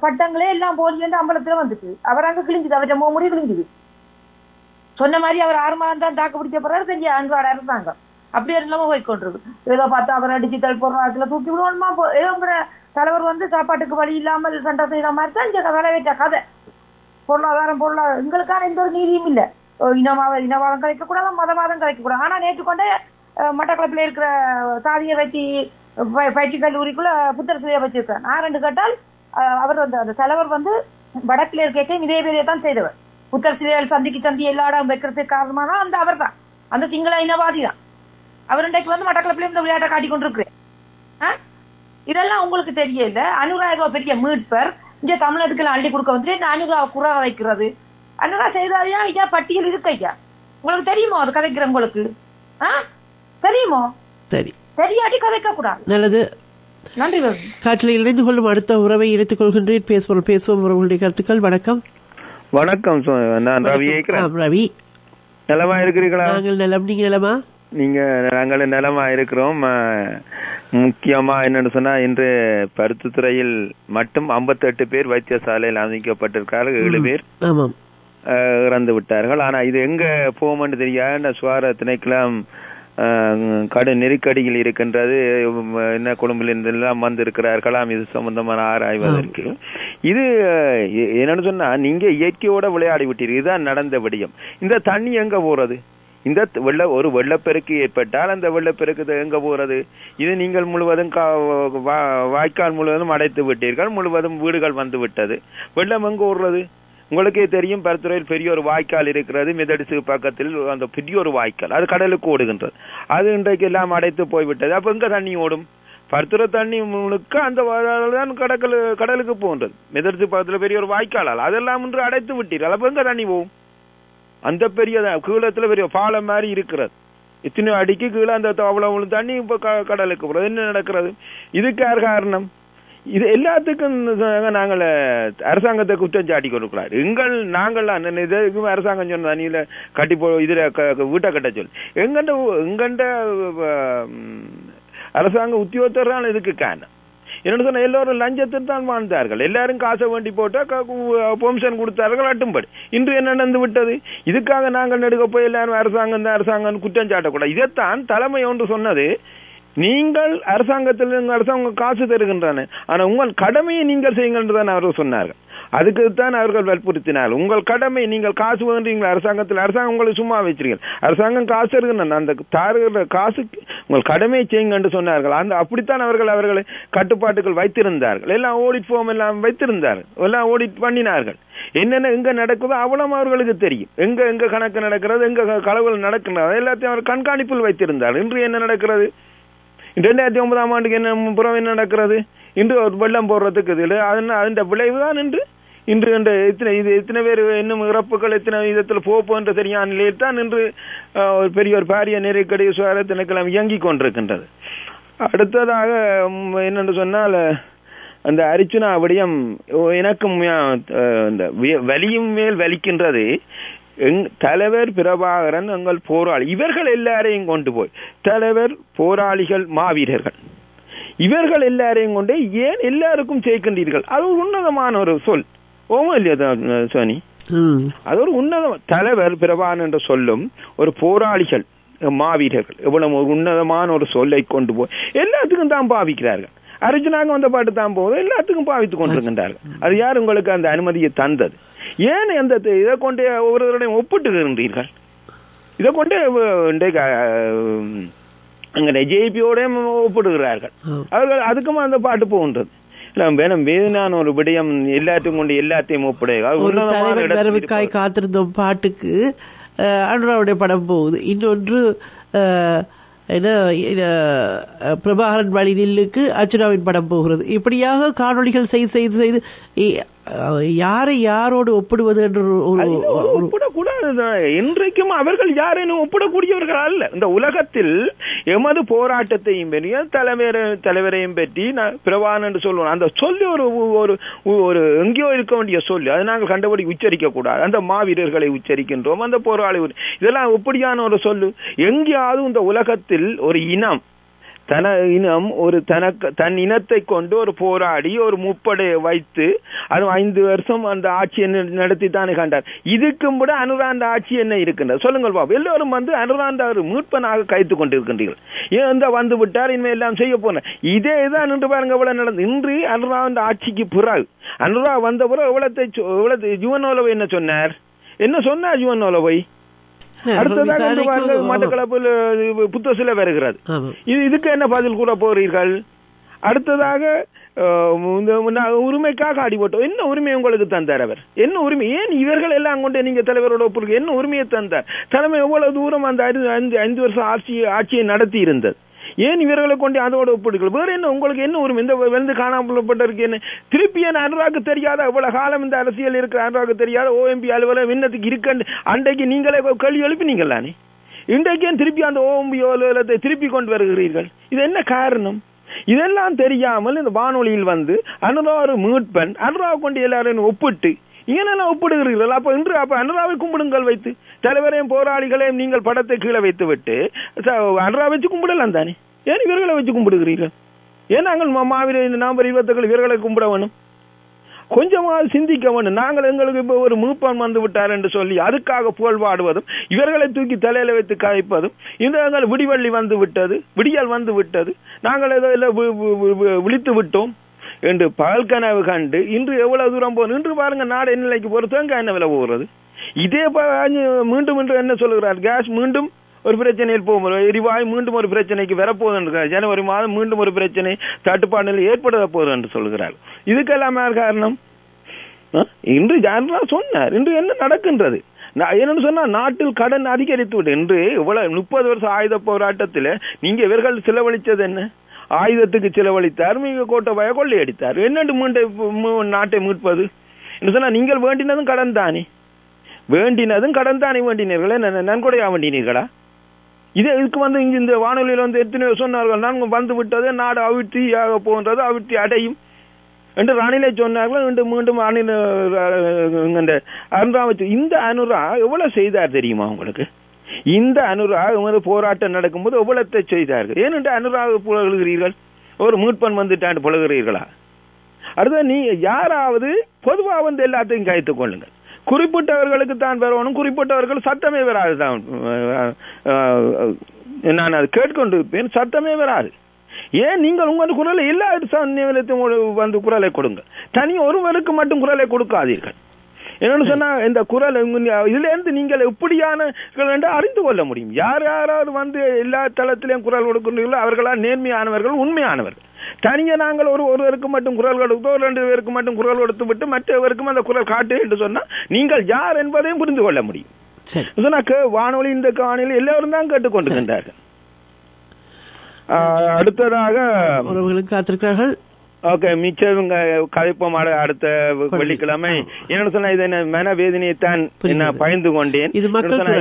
[SPEAKER 2] பட்டங்களே எல்லாம் போலி வந்து அம்பலத்துல வந்துட்டு அவர் அங்க கிழிஞ்சுது, அவற்றை முடிவு கிழிஞ்சுது. சொன்ன மாதிரி அவர் 6 மாதம் தான் தாக்கு பிடிக்கப்படுறாரு தெரிஞ்ச அன்றாட அரசாங்கம். அப்படியே இல்லாம போய்கொண்டிருக்கு. ஏதோ பார்த்தா அவர் அடிச்சு தள் போடுறதுல தூக்கி விடுவோமா, ஏதோ தலைவர் வந்து சாப்பாட்டுக்கு வழி இல்லாமல் சண்டை செய்த மாதிரி தான் இங்க விளைவேற்ற கதை. பொருளாதாரம் எங்களுக்கான எந்த ஒரு நீதியும் இல்ல. இனவாதம் கதைக்க கூடாது, மதவாதம் கதைக்க கூடாது. ஆனா நேற்றுக்கொண்டே மட்டக்களப்பில் இருக்கிற தாதியை வைத்தி பயிற்சி கல்லூரிக்குள்ள புத்தர் சிலையை வச்சிருக்கிறார். நான் 2 கேட்டால் அவர் வந்து அந்த தலைவர் வந்து வடக்கில் இருக்கையும் இதே பேரையே தான் செய்தவர். புத்தர் சிலையால் சந்தி எல்லா இடம் வைக்கிறதுக்கு காரணமான அந்த அவர் தான், அந்த சிங்கள இனவாதி தான். அவர் இன்றைக்கு வந்து மட்டக்களப்பிலையும் இந்த விளையாட்டை காட்டி கொண்டிருக்கிறேன். இதெல்லாம் உங்களுக்கு தெரியல. அனுரா ஏதோ பெரிய மீட்பர் இங்க தமிழகத்துக்கு அள்ளி கொடுக்க வந்துட்டு அனுரா குறை வைக்கிறது. அனுரா செய்தாரியா ஐயா பட்டியல் இருக்கு ஐயா, உங்களுக்கு தெரியுமோ அது கதைக்கிற உங்களுக்கு தெரியுமோ? தெரியாட்டி கதைக்க கூடாது.
[SPEAKER 1] நல்லது,
[SPEAKER 2] நன்றி.
[SPEAKER 1] காற்றில் இணைந்து கொள்ளும் அடுத்த உறவை இணைத்துக் கொள்கின்றேன். பேசுவோம் உறவுகளுடைய கருத்துக்கள். வணக்கம்.
[SPEAKER 7] வணக்கம், நான் ரவி.
[SPEAKER 1] ரவி,
[SPEAKER 7] நலமா இருக்கிறீர்களா?
[SPEAKER 1] நாங்கள் நலம், நீங்க நலமா?
[SPEAKER 7] நாங்கள் நலமா இருக்கிறோம். முக்கியமா என்னன்னு சொன்னா, இன்று பருத்தித்துறையில் மட்டும் 58 பேர் வைத்தியசாலையில் அனுமதிக்கப்பட்டிருக்கார்கள். 7 பேர் இறந்து விட்டார்கள். ஆனா இது எங்க போகும்னு தெரியாத சுகாதார திணைக்களம் கடும் நெருக்கடியில் இருக்கின்றது. என்ன கொழும்பிலிருந்து எல்லாம் வந்திருக்கிறார்களாம் இது சம்பந்தமான ஆராய்வதற்கு. இது என்னன்னு சொன்னா, நீங்க இயற்கையோட விளையாடி விட்டீர்கள், இதுதான் நடந்த விடயம். இந்த தண்ணி எங்க போறது? இந்த ஒரு வெள்ளப்பெருக்கு ஏற்பட்டால் அந்த வெள்ளப்பெருக்கு எங்க போறது? இது நீங்கள் முழுவதும் வாய்க்கால் முழுவதும் அடைத்து விட்டீர்கள், முழுவதும் வீடுகள் வந்து விட்டது. வெள்ளம் எங்க ஓடுறது? உங்களுக்கே தெரியும், பருத்துறையில் பெரிய ஒரு வாய்க்கால் இருக்கிறது. மெதடிசு பக்கத்தில் அந்த பெரிய ஒரு வாய்க்கால், அது கடலுக்கு ஓடுகின்றது. அது இன்றைக்கு எல்லாம் அடைத்து போய்விட்டது. அப்ப எங்க தண்ணி ஓடும்? பருத்துறை தண்ணி முழுக்க அந்த கடலுக்கு போன்றது. மெதடிசு பக்கத்துல பெரிய ஒரு வாய்க்காலால் அதெல்லாம் இன்று அடைத்து விட்டீர்கள். அப்ப எங்க தண்ணி போகும்? அந்த பெரிய கீழத்துல பெரிய பாலம் மாதிரி இருக்கிறது. இத்தனை அடிக்கு கீழே அந்த அவ்வளவு தண்ணி இப்ப கடலுக்கு போறது. என்ன நடக்கிறது? இதுக்கு யார் காரணம்? இது எல்லாத்துக்கும் நாங்கள் அரசாங்கத்தை குற்றம் சாட்டி கொடுக்கிறார். நாங்கள் அரசாங்கம் சொன்ன தண்ணியில கட்டி இதுல வீட்டை கட்ட சொல்லி எங்கண்ட அரசாங்க உத்தியோகத்தர் இதுக்கு காரணம். என்ன சொன்ன, எல்லோரும் லஞ்சத்தை தான் வாழ்ந்தார்கள். எல்லாரும் காசை வேண்டி போட்டா பெர்மிஷன் கொடுத்தார்கள் அட்டும்படி. இன்று என்ன நடந்து விட்டது? இதுக்காக நாங்கள் நடுக்க போய் எல்லாரும் அரசாங்கம் குற்றம் சாட்டக்கூடாது. இதைத்தான் தலைமை ஒன்று சொன்னது. நீங்கள் அரசாங்கத்தில் அரசாங்கம் காசு தருகின்றன, ஆனா உங்கள் கடமையை நீங்கள் செய்யுங்கள் என்றுதான் அவர்கள் சொன்னார்கள். அதுக்குத்தான் அவர்கள் வற்புறுத்தினார். உங்கள் கடமை, நீங்கள் காசு வேண்டீங்களா அரசாங்கத்தில், அரசாங்கம் உங்களை சும்மா வச்சிருக்கீங்க, அரசாங்கம் காசு இருக்குன்னு அந்த தாருகிற காசுக்கு உங்கள் கடமையை செய்யுங்க என்று சொன்னார்கள். அந்த அப்படித்தான் அவர்களை கட்டுப்பாட்டுகள் வைத்திருந்தார்கள். எல்லாம் ஆடிட் ஃபார்ம் எல்லாம் வைத்திருந்தார்கள், எல்லாம் ஆடிட் பண்ணினார்கள். என்னென்ன எங்க நடக்குதோ அவ்வளவு அவர்களுக்கு தெரியும். எங்க கணக்கு நடக்கிறது, எங்க களவுகள் நடக்கிறது எல்லாத்தையும் அவர் கண்காணிப்பில் வைத்திருந்தார். இன்று என்ன நடக்கிறது, 2009ஆம் ஆண்டுக்கு என்ன நடக்கிறது, இன்று ஒரு வெள்ளம் போடுறதுக்கு இல்லை, அதன் விளைவுதான் இன்று இத்தனை பேர் இன்னும் இறப்புகள் எத்தனை விதத்தில் போன்ற சரியான நிலையில் தான் இன்று ஒரு பாரிய நெருக்கடி சுகாதாரத்தினக்கெல்லாம் இயங்கிக் கொண்டிருக்கின்றது. அடுத்ததாக என்னென்று சொன்னால், அந்த அர்ச்சுனா விடயம் எனக்கும் வலியும் மேல் வலிக்கின்றது. தலைவர் பிரபாகரன் எங்கள் போராளி, இவர்கள் எல்லாரையும் கொண்டு போய் தலைவர், போராளிகள், மாவீரர்கள் இவர்கள் எல்லாரையும் கொண்டு ஏன் எல்லாருக்கும் சேர்க்கின்றீர்கள்? அது ஒரு உன்னதமான ஒரு சொல். ஓமோ இல்லையா சோனி? அது ஒரு உன்னதம். தலைவர் பிரபாகரன் என்ற சொல்லும் ஒரு போராளிகள், மாவீரர்கள் எவ்வளவு உன்னதமான ஒரு சொல்லை கொண்டு போய் எல்லாத்துக்கும் தான் பாவிக்கிறார்கள். அர்ஜுனாக வந்த பாட்டு தான் போதும் எல்லாத்துக்கும் பாவித்துக் கொண்டிருக்கின்றார்கள். அது யார் உங்களுக்கு அந்த அனுமதியை தந்தது? ஏன் அந்த இதை கொண்டே ஒவ்வொருவருடையும் ஒப்பிட்டுகின்றீர்கள்? இதை கொண்டே அங்கே ஜேபியோட ஒப்பிடுகிறார்கள். அவர்கள் அதுக்கும் அந்த பாட்டு போகின்றது. வேணும் வேதனான ஒரு விடயம் எல்லாத்தையும் கொண்டு எல்லாத்தையும் ஒப்பிடுகிறார்.
[SPEAKER 1] காத்திருந்தோம் பாட்டுக்கு அனுராவுடைய படம் போகுது. இன்னொன்று பிரபாகரன் வழி நில்லுக்கு அர்ச்சுனாவின் படம் போகிறது. இப்படியாக காணொலிகள் செய்து யாரை யாரோடு ஒப்பிடுவது என்று
[SPEAKER 7] இன்றைக்கும் அவர்கள் யாரேனும் ஒப்பிடக்கூடியவர்கள் அல்ல. இந்த உலகத்தில் எமது போராட்டத்தையும் பற்றி தலைவரையும் பற்றி பிரபாகரன் என்று சொல்லுவோம். அந்த சொல்லி ஒரு எங்கேயோ இருக்க வேண்டிய சொல்லி, அதை நாங்கள் கண்டபடி உச்சரிக்க கூடாது. அந்த மாவீரர்களை உச்சரிக்கின்றோம், அந்த போராளி, இதெல்லாம் எப்படியான ஒரு சொல்லு? எங்கேயாவது இந்த உலகத்தில் ஒரு இனம் தன் இனத்தை கொண்டு ஒரு போராடி ஒரு முப்படையை வைத்து அது 5 வருஷம் அந்த ஆட்சியை நடத்தி தானே கண்டார். இதுக்கும் கூட அனுராந்த ஆட்சி என்ன இருக்கின்றது சொல்லுங்கள் பாபு. எல்லோரும் அனுராந்த மீட்பனாக கைத்து கொண்டிருக்கின்றீர்கள். ஏன் வந்து விட்டார், இனிமே எல்லாம் செய்ய போன இதேதான் என்று பாருங்க எவ்வளவு நடந்து. இன்று அனுராந்த ஆட்சிக்கு பிறகு அனுரா வந்த பிறகு எவ்வளவு ஜுவனோலவை என்ன சொன்னார் ஜுவனோலவை அடுத்ததாக மட்டக்களப்பில் புத்த சிலை வருகிறது. இதுக்கு என்ன பதில் கூற போறீர்கள்? அடுத்ததாக உரிமைக்காக அடிபட்டோம். என்ன உரிமை உங்களுக்கு தந்தார் அவர்? என்ன உரிமை? ஏன் இவர்கள் எல்லாம் கொண்டு நீங்க தலைவரோட ஒப்புருக்கு என்ன உரிமையை தந்தார்? தலைமை எவ்வளவு தூரம் அந்த 5 வருஷம் ஆட்சியை நடத்தி இருந்தது. ஏன் இவர்களை கொண்டு அதோட ஒப்பிடுங்கள்? வேற என்ன உங்களுக்கு என்ன உரிமை? இந்த வந்து காணாமப்பட்டிருக்கு என்ன திருப்பி என்ன அனுராக்கு தெரியாத இவ்வளவு காலம் இந்த அரசியல் இருக்கிற அனுராக்கு தெரியாத OMB அலுவலகம் இன்னத்துக்கு இருக்க அன்றைக்கு நீங்களே கேள்வி எழுப்பினீங்களானே, இன்றைக்கு திருப்பி அந்த OMB அலுவலகத்தை திருப்பி கொண்டு வருகிறீர்கள். இது என்ன காரணம்? இதெல்லாம் தெரியாமல் இந்த வானொலியில் வந்து அனுரா ஒரு மீட்பன், அனுராவை கொண்டு எல்லாரும் ஒப்பிட்டு இங்கெல்லாம் ஒப்பிடுகிறீர்கள். அப்ப அனுராவை கும்பிடுங்கள் வைத்து, தலைவரையும் போராளிகளையும் நீங்கள் படத்தை கீழே வைத்து விட்டு அனுரா வச்சு கும்பிடலாம் தானே? ஏன் இவர்களை வச்சு கும்பிடுகிறீர்கள்? ஏன் நாங்கள் மாவீரர் நவம்பர் 27 இவர்களை கும்பிட வேணும்? கொஞ்சமாவது சிந்திக்க வேண்டும். நாங்கள் எங்களுக்கு இப்ப ஒரு மீட்பன் வந்து விட்டார் என்று சொல்லி அதுக்காக புகழ்வாடுவதும் இவர்களை தூக்கி தலையில வைத்து கதைப்பதும், இந்த விடிவள்ளி வந்து விட்டது, விடியல் வந்து விட்டது, நாங்கள் ஏதோ விழித்து விட்டோம் என்று பகல் கனவு கண்டு இன்று எவ்வளவு தூரம் போகும். இன்று பாருங்க நாடு என்ன நிலைக்கு போறது, தேங்காய் என்ன விலை போகிறது. இதே மீண்டும் என்ன சொல்லுகிறார், கேஸ் மீண்டும் ஒரு பிரச்சனையில் போகும், எரிவாயு மீண்டும் ஒரு பிரச்சனைக்கு வரப்போகுது, ஜனவரி மாதம் மீண்டும் ஒரு பிரச்சனை தட்டுப்பாடு ஏற்பட போகுது என்று சொல்கிறார். இதுக்கெல்லாம் காரணம் இன்று ஜான்லாம் சொன்னார். இன்று என்ன நடக்கின்றது என்னன்னு சொன்னா, நாட்டில் கடன் அதிகரித்து விட்டு இன்று இவ்வளவு 30 வருஷம் ஆயுத போராட்டத்தில் நீங்க இவர்கள் செலவழித்தது என்ன? ஆயுதத்துக்கு செலவழித்தார், மிக கோட்டபாய கொள்ளையடித்தார். என்னென்று நாட்டை மீட்பது என்று சொன்னா, நீங்கள் வேண்டினதும் கடன் தானே, வேண்டினீர்களே, நன்கொடையா வேண்டினீர்களா? இதுக்கு வந்து இங்க இந்த வானொலியில் வந்து எத்தனையோ சொன்னார்கள், நான் வந்து விட்டது நாடு அவிழ்ச்சியாக போகின்றது, அவிழ்ச்சி அடையும் என்று ராணிலே சொன்னார்கள். மீண்டும் அனுரா வச்சு இந்த அனுரா எவ்வளவு செய்தார் தெரியுமா உங்களுக்கு? இந்த அனுரா போராட்டம் நடக்கும்போது எவ்வளத்தை செய்தார்கள். ஏனென்று அனுராக புலகுகிறீர்கள்? ஒரு மீட்பன் வந்துட்டாண்டு புலகுகிறீர்களா? அடுத்த நீ யாராவது பொதுவாக வந்து எல்லாத்தையும் கைத்துக் கொள்ளுங்கள். குறிப்பிட்டவர்களுக்கு தான் வரணும், குறிப்பிட்டவர்கள் சத்தமே வராது தான். நான் அது கேட்கொண்டிருப்பேன், சத்தமே வராது. ஏன் நீங்கள் உங்கள் குரலை எல்லா நிலையத்தையும் வந்து குரலை கொடுங்க, தனி ஒருவருக்கு மட்டும் குரலை கொடுக்காதீர்கள். என்னன்னு சொன்னா இந்த குரல் இதுல இருந்து நீங்கள் எப்படியான அறிந்து கொள்ள முடியும். யாராவது வந்து எல்லா தளத்திலையும் குரல் கொடுக்கின்றீர்களோ அவர்களா நேர்மையானவர்கள், உண்மையானவர்கள். தனியா நாங்கள் ஒருவருக்கு மட்டும் குரல் கொடுத்தோ 2 பேருக்கு மட்டும் குரல் கொடுத்து விட்டு மற்றவருக்கும் அந்த குரல் காட்டு என்று சொன்னா நீங்கள் யார் என்பதையும் புரிந்து கொள்ள முடியும். வானொலி இந்த காணொலி எல்லாரும் தான் கேட்டுக்கொண்டிருக்கின்றார்கள். அடுத்ததாக
[SPEAKER 1] உறவுகளுக்கு காத்திருக்கிறார்கள்.
[SPEAKER 7] ஓகே, மிச்சம் கதைப்போம் அடுத்த வெள்ளிக்கிழமை. என்ன சொன்னா இது மன வேதனையைத்தான் நான் பயந்து கொண்டேன்.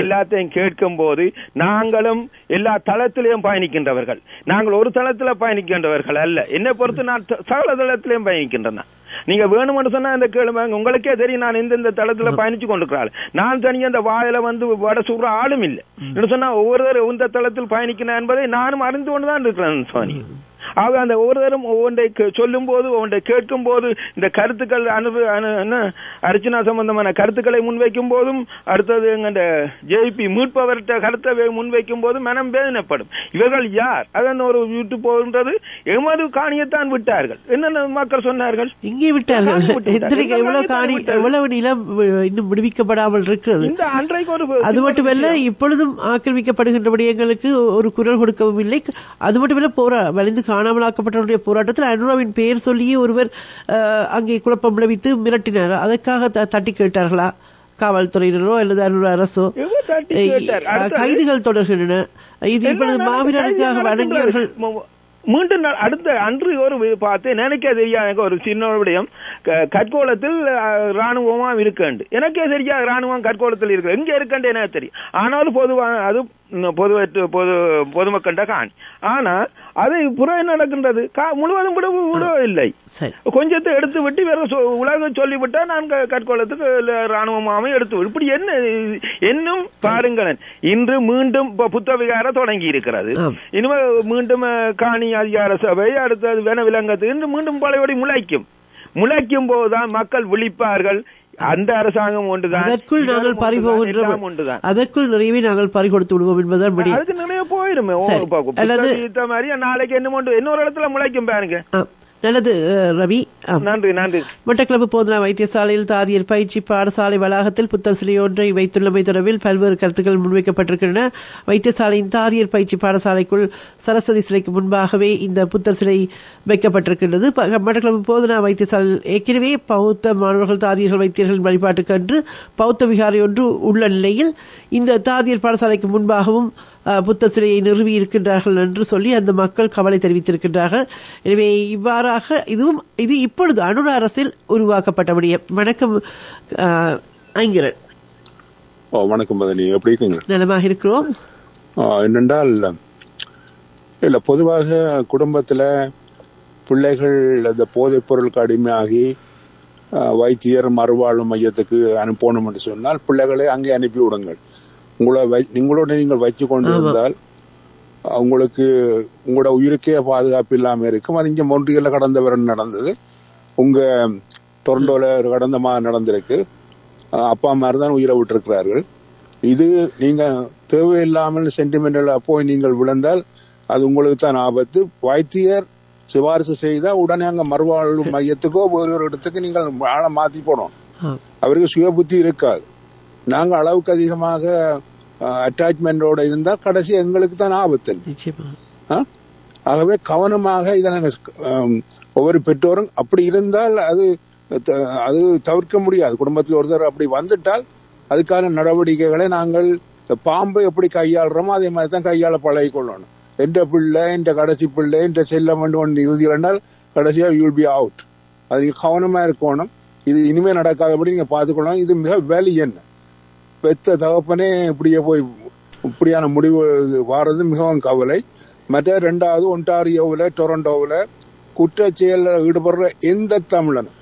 [SPEAKER 7] எல்லாத்தையும் கேட்கும் போது நாங்களும் எல்லா தளத்திலையும் பயணிக்கின்றவர்கள், நாங்கள் ஒரு தளத்துல பயணிக்கின்றவர்கள் அல்ல. என்னை பொறுத்து நான் சகல தளத்திலையும் பயணிக்கின்றன. நீங்க வேணும்னு சொன்னா இந்த கேளுங்க, உங்களுக்கே தெரியும் நான் எந்தெந்த தளத்துல பயணிச்சு கொண்டிருக்கிறாள். நான் தனியா அந்த வாயில வந்து வட சொல்ற ஆளும் இல்லை. என்ன சொன்னா ஒவ்வொருவரும் இந்த தளத்தில் பயணிக்கிறேன் என்பதை நானும் அறிந்து கொண்டுதான் இருக்கிறேன் சுவாமி. ஆக அந்த ஒவ்வொருவரும் ஒவ்வொன்றை சொல்லும் போது ஒவ்வொன்றை கேட்கும் போது இந்த கருத்துக்கள் அர்ச்சனா சம்பந்தமான கருத்துக்களை முன்வைக்கும் போதும், அடுத்தது எங்க ஜேபி மீட்பவர்கிட்ட கருத்தை முன்வைக்கும் போதும் மனம் வேதனைப்படும். இவர்கள் யார்? அதன் ஒரு யூடியூப் போகின்றது எமது காணியத்தான் விட்டார்கள். என்னென்ன மக்கள் சொன்னார்கள்,
[SPEAKER 1] இங்கே விட்டார்கள். எவ்வளவு நிலம் இன்னும் விடுவிக்கப்படாமல் இருக்கிறது.
[SPEAKER 7] இந்த அன்றைக்கு ஒரு
[SPEAKER 1] அது மட்டுமல்ல, இப்பொழுதும் ஆக்கிரமிக்கப்படுகின்ற விடயங்களுக்கு ஒரு குரல் கொடுக்கவும் இல்லை. அது மட்டுமல்ல, வலிந்து காணாமலாக்கப்பட்டவருடைய போராட்டத்தில் அனுராவின் பெயர் சொல்லியே ஒருவர் அங்கே குழப்பம் விளைவித்து மிரட்டினார். அதற்காக தட்டி கேட்டார்களா காவல்துறையினரோ அல்லது அனுரா அரசோ? கைதுகள் தொடர்கின்றன. இது இப்பொழுது மாவீரருக்காக வழங்கியவர்கள்
[SPEAKER 7] மீண்டும் அடுத்த அன்று ஒரு பார்த்து எனக்கே தெரியாது. ஒரு சின்ன விடயம், கற்கோளத்தில் ராணுவமா இருக்கண்டு. எனக்கே தெரியாது ராணுவம் கற்கோளத்தில் இருக்கு, எங்க இருக்கண்டு எனக்கு தெரியும். ஆனாலும் பொதுவாக அது பொதுமக்கள் காணி. ஆனா அதை புற நடக்கின்றது முழுவதும் விடவில்லை. கொஞ்சத்தை எடுத்து விட்டு வேற உலகம் சொல்லிவிட்டா நான் கற்கோளத்துக்கு ராணுவமாவே எடுத்து இப்படி என்னும் பாருங்களேன். இன்று மீண்டும் புத்த விகாரம் தொடங்கி இருக்கிறது. இனிமே மீண்டும் காணி அதிகார சபை, அடுத்தது வனவிலங்கத்து என்று மீண்டும் பழையபடி முளைக்கும் போதுதான் மக்கள் விழிப்பார்கள். அந்த அரசாங்கம் ஒன்றுதான்,
[SPEAKER 1] அதற்குள் நாங்கள் பறிபோகின்றோம், அதற்குள் நிறையவே நாங்கள் பறி கொடுத்து விடுவோம் என்பதுதான் முடியும்.
[SPEAKER 7] அதுக்கு நிறைய போயிருமே. மாதிரி நாளைக்கு இன்னொரு இடத்துல முளைக்கும் பாருங்க.
[SPEAKER 1] நல்லது ரவி,
[SPEAKER 7] நன்றி நன்றி.
[SPEAKER 1] மட்டக்களப்பு போதனா வைத்தியசாலையில் தாதியல் பயிற்சி பாடசாலை வளாகத்தில் புத்தர் சிலை ஒன்றை வைத்துள்ளமை தொடர்பில் பல்வேறு கருத்துக்கள் முன்வைக்கப்பட்டிருக்கின்றன. வைத்தியசாலையின் தாதியல் பயிற்சி பாடசாலைக்குள் சரஸ்வதி சிலைக்கு முன்பாகவே இந்த புத்தர் சிலை வைக்கப்பட்டிருக்கின்றது. மட்டக்களப்பு போதனா வைத்தியசாலையில் ஏற்கனவே பௌத்த மாணவர்கள் தாதியர்கள் வைத்தியர்களின் வழிபாட்டுக்கு அன்று பௌத்த விகாரை ஒன்று உள்ள நிலையில் இந்த தாதியல் பாடசாலைக்கு முன்பாகவும் புத்த சிலையை நிறுவி இருக்கின்றார்கள் என்று சொல்லி அந்த மக்கள் கவலை தெரிவித்திருக்கின்றார்கள். எனவே இவ்வாறாக இது இப்பொழுது அனுர அரசில் உருவாக்கப்பட்ட விடயம். வணக்கம் ஐங்கரன்.
[SPEAKER 8] வணக்கம் மதனி, எப்படி இருக்கீங்க?
[SPEAKER 1] நலமாக இருக்கிறோம்.
[SPEAKER 8] என்னென்றால் இல்ல, பொதுவாக குடும்பத்துல பிள்ளைகள் அந்த போதைப் பொருளுக்கு அடிமையாகி வைத்தியர் மறுவாழ்வு மையத்துக்கு அனுப்பணும் என்று சொன்னால் பிள்ளைகளை அங்கே அனுப்பி விடுங்கள். நீங்களோட நீங்கள் வச்சு கொண்டு இருந்தால் உங்களுக்கு உங்களோட உயிருக்கே பாதுகாப்பு இல்லாம இருக்கும். அது இங்க மொன்றியல்ல கடந்த வருடம் நடந்தது, உங்க டொரண்டோல கடந்த மாதம் நடந்திருக்கு. அப்பா அம்மா தான் உயிரை விட்டுருக்கிறார்கள். இது நீங்க தேவையில்லாமல் சென்டிமெண்டலா போய் நீங்கள் விழுந்தால் அது உங்களுக்கு தான் ஆபத்து. வைத்தியர் சிபாரிசு செய்தா உடனே அங்க மறுவாழ்வு மையத்துக்கோ ஒரு இடத்துக்கு நீங்கள் ஆளை மாத்தி போனோம். அவருக்கு சுய புத்தி இருக்காது. நாங்க அளவுக்கு அதிகமாக அட்டாச்மெண்டோட இருந்தா கடைசி எங்களுக்கு தான் ஆபத்து. ஆகவே கவனமாக இதை நாங்க ஒவ்வொரு பெற்றோரும் அப்படி இருந்தால் அது தவிர்க்க முடியாது. குடும்பத்தில் ஒருத்தர் அப்படி வந்துட்டால் அதுக்கான நடவடிக்கைகளை நாங்கள் பாம்பை எப்படி கையாளுறோமோ அதே மாதிரி தான் கையாள பழகி கொள்ளணும். என்ற பிள்ளை, என்ற கடைசி பிள்ளை, என்ற செல்லம் இறுதி என்றால் கடைசியா யூ வில் பி அவுட். அது கவனமா இருக்கணும். இது இனிமே நடக்காதபடி நீங்க பாத்துக்கொள்ளணும். இது மிக வேலி என்ன பெத்த தகப்பனே இப்படியே போய் இப்படியான முடிவு வாரது மிகவும் கவலை. மற்ற 2வது ஒன்டாரியோவில் டொரண்டோவில் குற்றச்செயலில் ஈடுபடுற எந்த தமிழனும்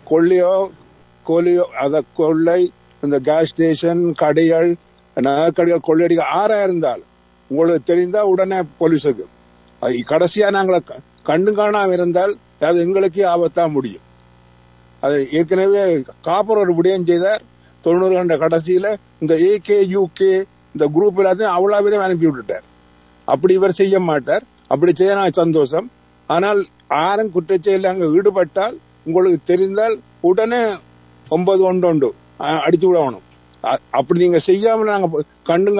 [SPEAKER 8] கொள்ளையோ அத கொள்ளை, இந்த கேஸ் ஸ்டேஷன், கடைகள், நகைக்கடைகள் கொள்ளையடிக்க ஆறா இருந்தாலும் உங்களுக்கு தெரிந்தா உடனே போலீஸுக்கு. கடைசியா நாங்களை கண்டு காணாம இருந்தால் அது எங்களுக்கே ஆபத்தா முடியும். அது ஏற்கனவே காப்பர் ஒரு விடயம் செய்தார் 90 கடைசியில. இந்த AK UK இந்த குரூப் எல்லாத்தையும் அவ்வளவு அனுப்பி விட்டுட்டார். அப்படி இவர் செய்ய மாட்டார். அப்படி செய்ய நான் சந்தோஷம். ஆனால் யாரும் குற்றச்செயலில் அங்க ஈடுபட்டால் உங்களுக்கு தெரிந்தால் உடனே 911 அடிச்சு விடணும். அப்படி நீங்க செய்யாமல் நாங்க கண்டு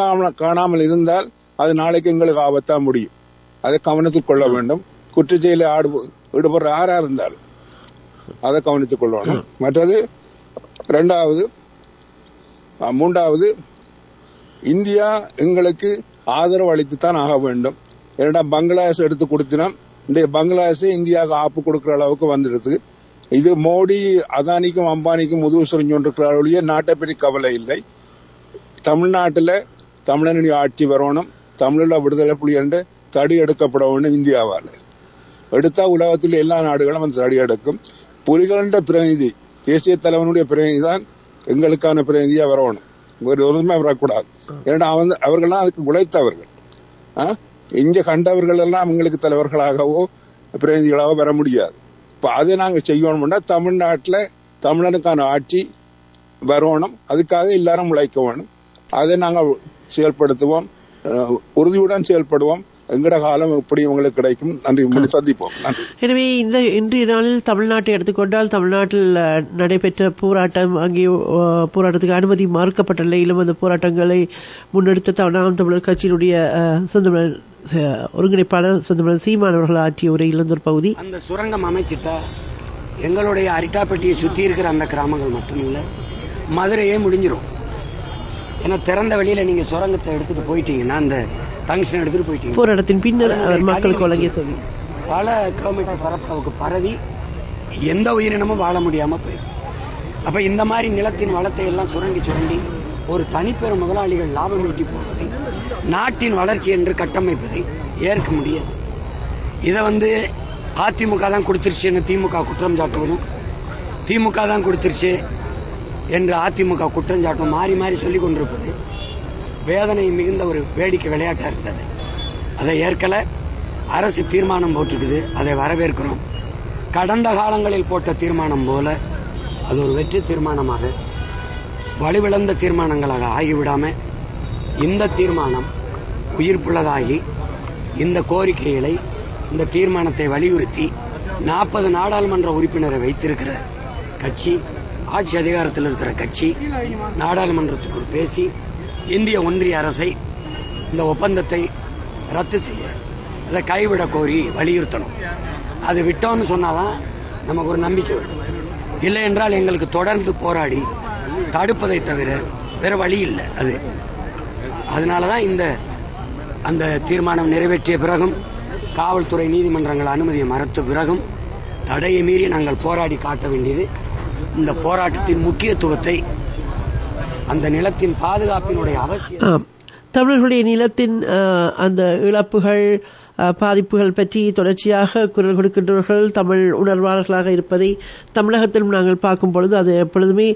[SPEAKER 8] காணாமல் இருந்தால் அது நாளைக்கு எங்களுக்கு ஆபத்தா முடியும். அதை கவனத்தில் கொள்ள வேண்டும். குற்றச்செயலில் ஈடுபடுற யாரா இருந்தாலும் அதை கவனித்துக் கொள்ளணும். மற்றது மூன்றாவது இந்தியா எங்களுக்கு ஆதரவு அளித்துத்தான் ஆக வேண்டும். ஏன்னா பங்களாதேஷ் எடுத்து கொடுத்தினோம். இன்றைய பங்களாதேஷ் இந்தியாவுக்கு ஆப்பு கொடுக்கிற அளவுக்கு வந்துடுது. இது மோடி அதானிக்கும் அம்பானிக்கும் முதுகு சொரிஞ்சொன்றிருக்கிற நாட்டை பற்றி கவலை இல்லை. தமிழ்நாட்டில் தமிழனுடைய ஆட்சி வரணும். தமிழில் விடுதலை புலி என்று தடி எடுக்கப்பட வேண்டும். இந்தியாவால் எடுத்தா உலகத்தில் எல்லா நாடுகளும் அந்த தடி எடுக்கும். புலிகளின் பிரதிநிதி, தேசிய தலைவனுடைய பிரதிநிதி தான் எங்களுக்கான பிரதிநிதியா வரணும். ஒருமே வரக்கூடாது. ஏன்னா அவர்கள்லாம் அதுக்கு உழைத்தவர்கள். இங்க கண்டவர்கள் எல்லாம் எங்களுக்கு தலைவர்களாகவோ பிரதிநிதிகளாகவோ வர முடியாது. இப்ப அதை நாங்க செய்யணும்னா தமிழ்நாட்டில் தமிழனுக்கான ஆட்சி வரணும். அதுக்காக எல்லாரும் உழைக்க வேணும். அதை நாங்கள் செயல்படுத்துவோம், உறுதியுடன் செயல்படுவோம். எங்கட காலம் எப்படி உங்களுக்கு கிடைக்கும். நன்றி, சந்திப்போம்.
[SPEAKER 1] எனவே இன்றைய நாளில் தமிழ்நாட்டை எடுத்துக்கொண்டால் தமிழ்நாட்டில் நடைபெற்ற போராட்டம், அங்கே போராட்டத்துக்கு அனுமதி மறுக்கப்பட்ட நிலையிலும் அந்த போராட்டங்களை முன்னெடுத்த நாம் தமிழர் கட்சியினுடைய ஒருங்கிணைப்பாளர் செந்தமிழன் சீமான் அவர்கள் ஆற்றிய உரையில் ஒரு பகுதி,
[SPEAKER 9] அந்த சுரங்கம் அமைச்சிட்டா எங்களுடைய அரிட்டாப்பட்டியை சுத்தி இருக்கிற அந்த கிராமங்கள் மட்டும் இல்ல, மதுரையே முடிஞ்சிடும். ஏன்னா திறந்த வெளியில நீங்க சுரங்கத்தை எடுத்துட்டு போயிட்டீங்கன்னா, அந்த தங்ஷன் எடுத்துட்டு போயிட்டீங்க,
[SPEAKER 1] போராட்டத்தின் பின்னர் மக்களுக்கு வழங்கிய சொல்லி
[SPEAKER 9] பல கிலோமீட்டர் பரப்பளவுக்கு பரவி எந்த உயிரினமும் வாழ முடியாம போயிடும். அப்ப இந்த மாதிரி நிலத்தின் வளத்தை எல்லாம் சுரண்டி ஒரு தனிப்பெரும் முதலாளிகள் லாபம் ஈட்டி போவதை, நாட்டின் வளர்ச்சி என்று கட்டமைப்பதை ஏற்க முடியாது. இதை அதிமுக தான் கொடுத்துருச்சுன்னு திமுக குற்றம் சாட்டுவதும், திமுக தான் கொடுத்துருச்சு என்று அதிமுக குற்றம் சாட்டும் மாறி மாறி சொல்லிக் கொண்டிருப்பது வேதனை மிகுந்த ஒரு வேடிக்கை விளையாட்டா இருக்கிறது. அதை ஏற்கல. அரசு தீர்மானம் போட்டிருக்குது, அதை வரவேற்கிறோம். கடந்த காலங்களில் போட்ட தீர்மானம் போல அது ஒரு வெற்றி தீர்மானமாக, வலுவிழந்த தீர்மானங்களாக ஆகிவிடாம இந்த தீர்மானம் உயிர்ப்புள்ளதாகி இந்த கோரிக்கைகளை, இந்த தீர்மானத்தை வலியுறுத்தி 40 நாடாளுமன்ற உறுப்பினரை வைத்திருக்கிற கட்சி, ஆட்சி அதிகாரத்தில் இருக்கிற கட்சி நாடாளுமன்றத்துக்குள் பேசி இந்திய ஒன்றிய அரசை இந்த ஒப்பந்தத்தை ரத்து செய்ய, அதை கைவிட கோரி வலியுறுத்தணும். அது விட்டோம்னு சொன்னாதான் நமக்கு ஒரு நம்பிக்கை வரும். இல்லை என்றால் எங்களுக்கு தொடர்ந்து போராடி தடுப்பதை தவிர வேற வழி இல்லை. அதனாலதான் அந்த தீர்மானம் நிறைவேற்றிய பிறகும், காவல்துறை நீதிமன்றங்கள் அனுமதியை மறுத்த பிறகும் தடையை மீறி நாங்கள் போராடி காட்ட வேண்டியது இந்த போராட்டத்தின் முக்கியத்துவத்தை, அந்த நிலத்தின் பாதுகாப்பினுடைய அவசியம்.
[SPEAKER 1] தமிழர்களுடைய நிலத்தின் அந்த இழப்புகள், பாதிப்புகள் பற்றி தொடர்ச்சியாக குரல் கொடுக்கின்றவர்கள் தமிழ் உணர்வாளர்களாக இருப்பதை தமிழகத்திலும் நாங்கள் பார்க்கும் பொழுது அது எப்பொழுதுமே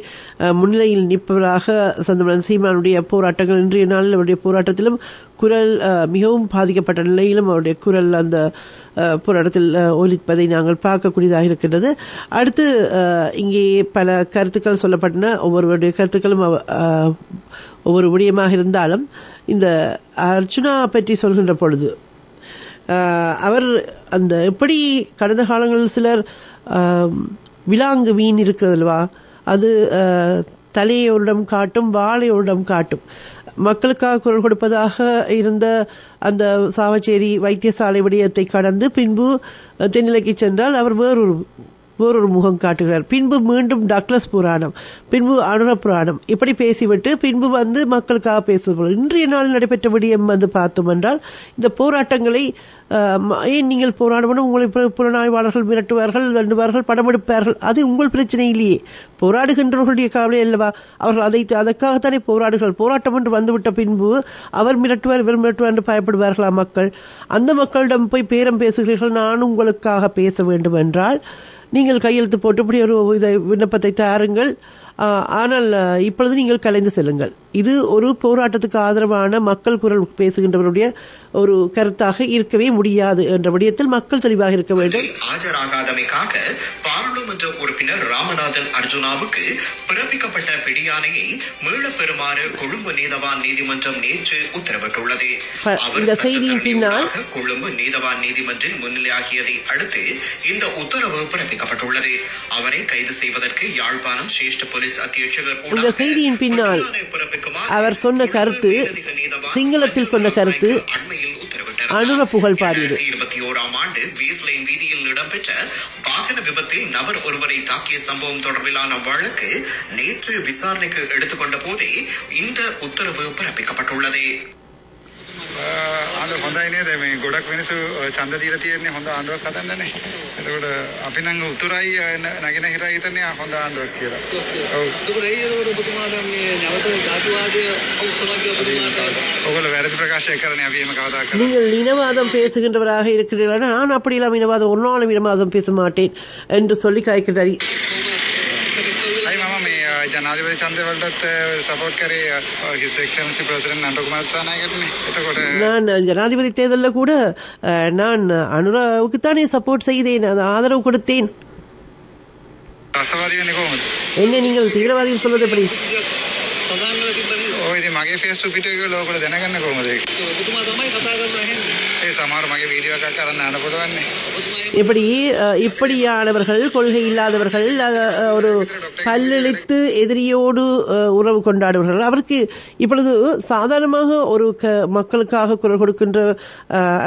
[SPEAKER 1] முன்னிலையில் நிற்பவராக செந்தமிழன் சீமானுடைய போராட்டங்கள், இன்றைய நாளில் அவருடைய போராட்டத்திலும் குரல் மிகவும் பாதிக்கப்பட்ட நிலையிலும் அவருடைய குரல் அந்த போராட்டத்தில் ஒலிப்பதை நாங்கள் பார்க்கக்கூடியதாக இருக்கின்றது. அடுத்து இங்கே பல கருத்துக்கள் சொல்லப்பட்டன. ஒவ்வொருவருடைய கருத்துக்களும் ஒவ்வொரு விடயமாக இருந்தாலும் இந்த அர்ச்சுனா பற்றி சொல்கின்ற பொழுது அவர் அந்த எப்படி கடந்த காலங்களில் சிலர் விலாங்கு மீன் இருக்கிறதுல்வா, அது தலையோரிடம் காட்டும், வாழையோரிடம் காட்டும். மக்களுக்காக குரல் கொடுப்பதாக இருந்த அந்த சாவச்சேரி வைத்தியசாலை விடயத்தை கடந்து பின்பு தென்னிலைக்கு சென்றால் அவர் வேறொரு முகம் காட்டுகிறார். பின்பு மீண்டும் டக்ளஸ் புராணம், பின்பு அனுர புராணம், இப்படி பேசிவிட்டு பின்பு மக்களுக்காக பேசுவார்கள். இன்றைய நாள் நடைபெற்ற விடயம் பார்த்தோம் என்றால், இந்த போராட்டங்களை ஏன் நீங்கள் போராடணும், உங்களை புலனாய்வாளர்கள் மிரட்டுவார்கள், தண்டுவார்கள், படம் எடுப்பார்கள், அது உங்கள் பிரச்சனையிலேயே. போராடுகின்றவர்களுடைய கவலை அல்லவா? அவர்கள் அதற்காகத்தானே போராடுகள். போராட்டம் என்று வந்துவிட்ட பின்பு அவர் மிரட்டுவார், இவர் மிரட்டுவார் என்று பயப்படுவார்களா மக்கள்? அந்த மக்களிடம் போய் பேரம் பேசுகிறீர்கள், நான் உங்களுக்காக பேச வேண்டும் என்றால் நீங்கள் கையெழுத்து போட்டு இப்படி ஒரு விண்ணப்பத்தை தாருங்கள், ஆனால் இப்பொழுது நீங்கள் கலைந்து செல்லுங்கள். இது ஒரு போராட்டத்துக்கு ஆதரவான மக்கள் குரல் பேசுகின்றவருடைய ஒரு கருத்தாக இருக்கவே முடியாது என்ற விடயத்தில் மக்கள் தெளிவாக இருக்க வேண்டும்.
[SPEAKER 10] ஆஜராகாதமைக்காக பாராளுமன்ற உறுப்பினர் ராமநாதன் அர்ஜுனாவுக்கு பிறப்பிக்கப்பட்ட பிடியாணையை மீளப் பெறுமாறு கொழும்பு நீதவான் நீதிமன்றம் நேற்று உத்தரவிட்டுள்ளது.
[SPEAKER 1] இந்த செய்தியின் பின்னால்
[SPEAKER 10] கொழும்பு நீதவான் நீதிமன்றில் முன்னிலையாகியதை அடுத்து இந்த உத்தரவு பிறப்பிக்கப்பட்டுள்ளது. அவரை கைது செய்வதற்கு யாழ்ப்பாணம் சிரேஷ்ட போலீஸ் அத்தியட்சகர்
[SPEAKER 1] இந்த செய்தியின் பின்னால் அவர் சொன்ன கருத்து, சிங்களத்தில் சொன்ன கருத்து அனுர புகழ் பாடியது.
[SPEAKER 10] 2021ஆம் ஆண்டு பேஸ்லைன் வீதியில் இடம்பெற்ற வாகன விபத்தில் நபர் ஒருவரை தாக்கிய சம்பவம் தொடர்பிலான வழக்கு நேற்று விசாரணைக்கு எடுத்துக்கொண்ட போதே இந்த உத்தரவு பிறப்பிக்கப்பட்டுள்ளது.
[SPEAKER 11] හොඳයි නේද මේ ගොඩක් මිනිස්සු ඡන්ද දීලා තියෙන්නේ හොඳ ආණ්ඩුවක් හදන්නනේ. එතකොට අපි නම් උතුරයි නගින හිරයි හිතන්නේ හොඳ ආණ්ඩුවක් කියලා. ඔව්. ඒක ඔබතුමාට මේ නැවත ජාතිවාදය අවශ්‍යමයි ඔබතුමාට. ඔයගොල්ලෝ වැරදි ප්‍රකාශය කරන්නේ අපි එහෙම කවදා කරන්නේ.
[SPEAKER 1] நீங்கள் இனவாதம் பேசுகின்றவராக இருக்கிறீர்கள். நான் அப்படியெல்லாம் இனவாதம் ஒரு நாளும் இனவாதம் பேச மாட்டேன் என்று சொல்லி காய்க்கிறார்.
[SPEAKER 11] ජනාධිපති ඡන්දවලට සපෝට් කරේ His Excellency President නන්ද කුමාර දිසානායකටනේ. එතකොට
[SPEAKER 1] நான் ஜனாதிபதி தேர்தலில் கூட நான் அனுராவுக்கு தானே சப்போர்ட் செய்தேன், ஆதரவு கொடுத்தேன்.
[SPEAKER 11] ராஷ்டிரவாதி වෙන්නේ කොහොමද?
[SPEAKER 1] என்ன நீங்கள் தீவிரவாதிகள் சொல்வது எப்படி?
[SPEAKER 11] ඔය ඉතින් මගේ Facebook පිටුවේ ගිහලා ඔයගොල්ලෝ දැනගන්න කොහොමද ඒක? ඔබතුමා තමයි කතා කරලා නැහැ. ඒ සමහර මගේ වීඩියෝ එකක් අරන් යන්න පුළුවන්නේ. இப்படியானவர்கள், கொள்கை இல்லாதவர்கள், ஒரு பல்லெழுத்து எதிரியோடு உறவு கொண்டாடுவர்கள். அவருக்கு இப்பொழுது சாதாரணமாக ஒரு மக்களுக்காக குரல் கொடுக்கின்ற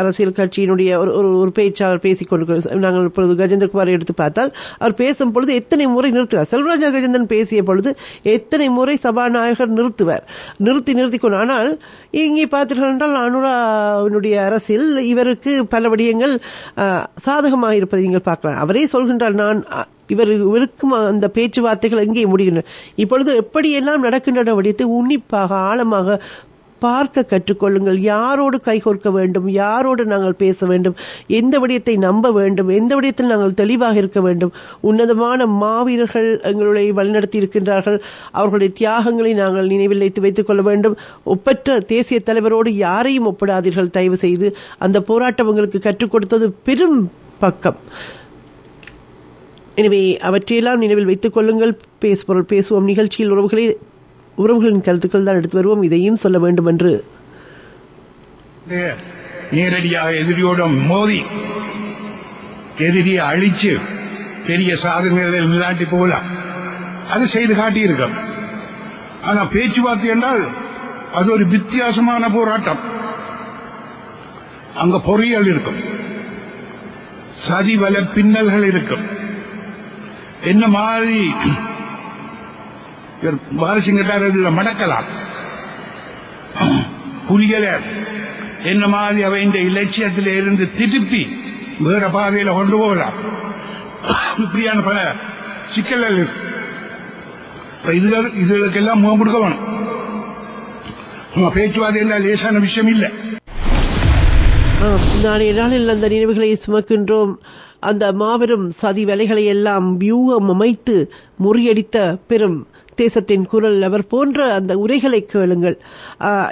[SPEAKER 11] அரசியல் கட்சியினுடைய ஒரு பேச்சாளர் பேசிக் கொண்டிருக்கிறார். நாங்கள் இப்பொழுது கஜேந்திரகுமாரை எடுத்து பார்த்தால் அவர் பேசும் பொழுது எத்தனை முறை நிறுத்துவார். செல்வராஜா கஜேந்திரன் பேசிய பொழுது எத்தனை முறை சபாநாயகர் நிறுத்தி கொண்டு. ஆனால் இங்கே பார்த்தீர்கள் என்றால் அனுராவினுடைய அரசில் இவருக்கு பல விடயங்கள் சாதகமாக இருப்பதை நீங்கள் பார்க்கலாம். அவரே சொல்கின்றார், நான் இவருக்கும் அந்த பேச்சுவார்த்தைகள் எங்கே முடிகின்றன. இப்பொழுது எப்படியெல்லாம் நடக்கின்ற விடயத்தை உன்னிப்பாக ஆழமாக பார்க்க கற்றுக்கொள்ளுங்கள். யாரோடு கைகோர்க்க வேண்டும், யாரோடு நாங்கள் பேச வேண்டும், எந்த விடயத்தை நம்ப வேண்டும், எந்த விடயத்தில் நாங்கள் தெளிவாக இருக்க வேண்டும். உன்னதமான மாவீரர்கள் எங்களை வழிநடத்தி இருக்கின்றார்கள். அவர்களுடைய தியாகங்களை நாங்கள் நினைவில் வைத்துக் கொள்ள வேண்டும். ஒப்பற்ற தேசிய தலைவரோடு யாரையும் ஒப்பிடாதீர்கள் தயவு செய்து. அந்த போராட்டம் எங்களுக்கு கற்றுக் கொடுத்தது பெரும் பக்கம். எனவே அவற்றையெல்லாம் நினைவில் வைத்துக் கொள்ளுங்கள். பேசுவோம் நிகழ்ச்சியில் உறவுகளின் கருத்துக்கள் தான் எடுத்து வருவோம். இதையும் சொல்ல வேண்டும் என்று
[SPEAKER 12] நேரடியாக எதிரியோடும் மோதி எதிரியை அழிச்சு பெரிய சாதனைகளை நிலாட்டி போகலாம். அது செய்து காட்டியிருக்கோம். ஆனா பேச்சுவார்த்தை என்றால் அது ஒரு வித்தியாசமான போராட்டம். அங்க பொறியியல் இருக்கும், சதி வல பின்னல்கள் இருக்கும். என்ன மாதிரி பாலசிங்கத்தார மடக்கலாம், புலிகளை என்ன மாதிரி அவை இந்த இலட்சியத்தில் இருந்து திருப்பி வேற பாதையில கொண்டு போகலாம். இப்படியான பல சிக்கல்கள் இருக்கு. இதுகளுக்கெல்லாம் முகம் கொடுக்க வேணும். பேச்சுவார்த்தை எல்லாம் லேசான விஷயம் இல்லை.
[SPEAKER 1] நாளைய நாளில் அந்த நினைவுகளை சுமக்கின்றோம். அந்த மாபெரும் சதி வேலைகளை எல்லாம் வியூகம் அமைத்து முறியடித்த பெரும் தேசத்தின் குரல் அவர் போன்ற அந்த உரைகளை கேளுங்கள்.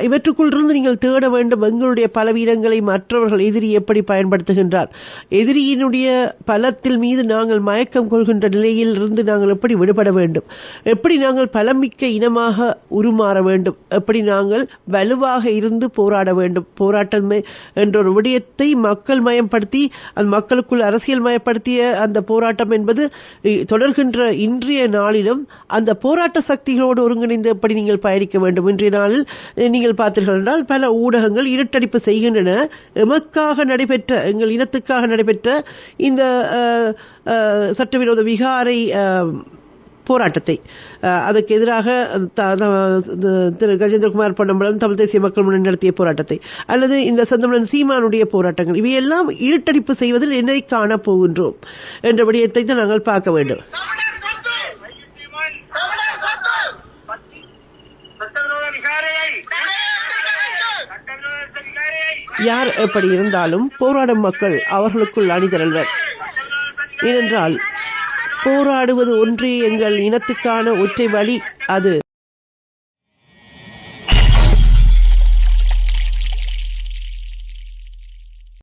[SPEAKER 1] இவற்றுக்குள் இருந்து நீங்கள் தேட வேண்டும் எங்களுடைய பலவீனங்களை. மற்றவர்கள் எதிரி எப்படி பயன்படுத்துகின்றார், எதிரியினுடைய பலத்தில் மீது நாங்கள் மயக்கம் கொள்கின்ற நிலையில் இருந்து நாங்கள் எப்படி விடுபட வேண்டும், எப்படி நாங்கள் பலமிக்க இனமாக உருமாற வேண்டும், எப்படி நாங்கள் வலுவாக இருந்து போராட வேண்டும். போராட்டம் என்ற ஒரு விடயத்தை மக்கள் மயப்படுத்தி அந்த மக்களுக்குள் அரசியல் மயப்படுத்திய அந்த போராட்டம் என்பது தொடர்கின்ற இன்றைய நாளிலும் அந்த போராட்ட சக்திகளோடு ஒருங்கிணைந்து எப்படி நீங்கள் பயணிக்க வேண்டும். இன்றைய நாளில் நீங்கள் பார்த்தீர்கள் என்றால் பல ஊடகங்கள் இருட்டடிப்பு செய்கின்றன. எமக்காக நடைபெற்ற, எங்கள் இனத்துக்காக நடைபெற்ற இந்த சட்டவிரோத விகாரை போராட்டத்தை, அதற்கு எதிராக திரு கஜேந்திரகுமார் பொன்னம்பலம் தமிழ் தேசிய மக்கள் முன்னணி நடத்திய போராட்டத்தை, அல்லது இந்த செந்தமிழன் சீமானுடைய போராட்டங்கள், இவையெல்லாம் இருட்டடிப்பு செய்வதில் என்னை காண போகின்றோம் என்ற விடயத்தை தான் நாங்கள் பார்க்க வேண்டும். யார் எப்படி இருந்தாலும் போராடும் மக்கள் அவர்களுக்குள் அணிதிரள்வர். ஏனென்றால்
[SPEAKER 11] போராடுவது ஒன்றே எங்கள் இனத்துக்கான ஒற்றை வழி, அது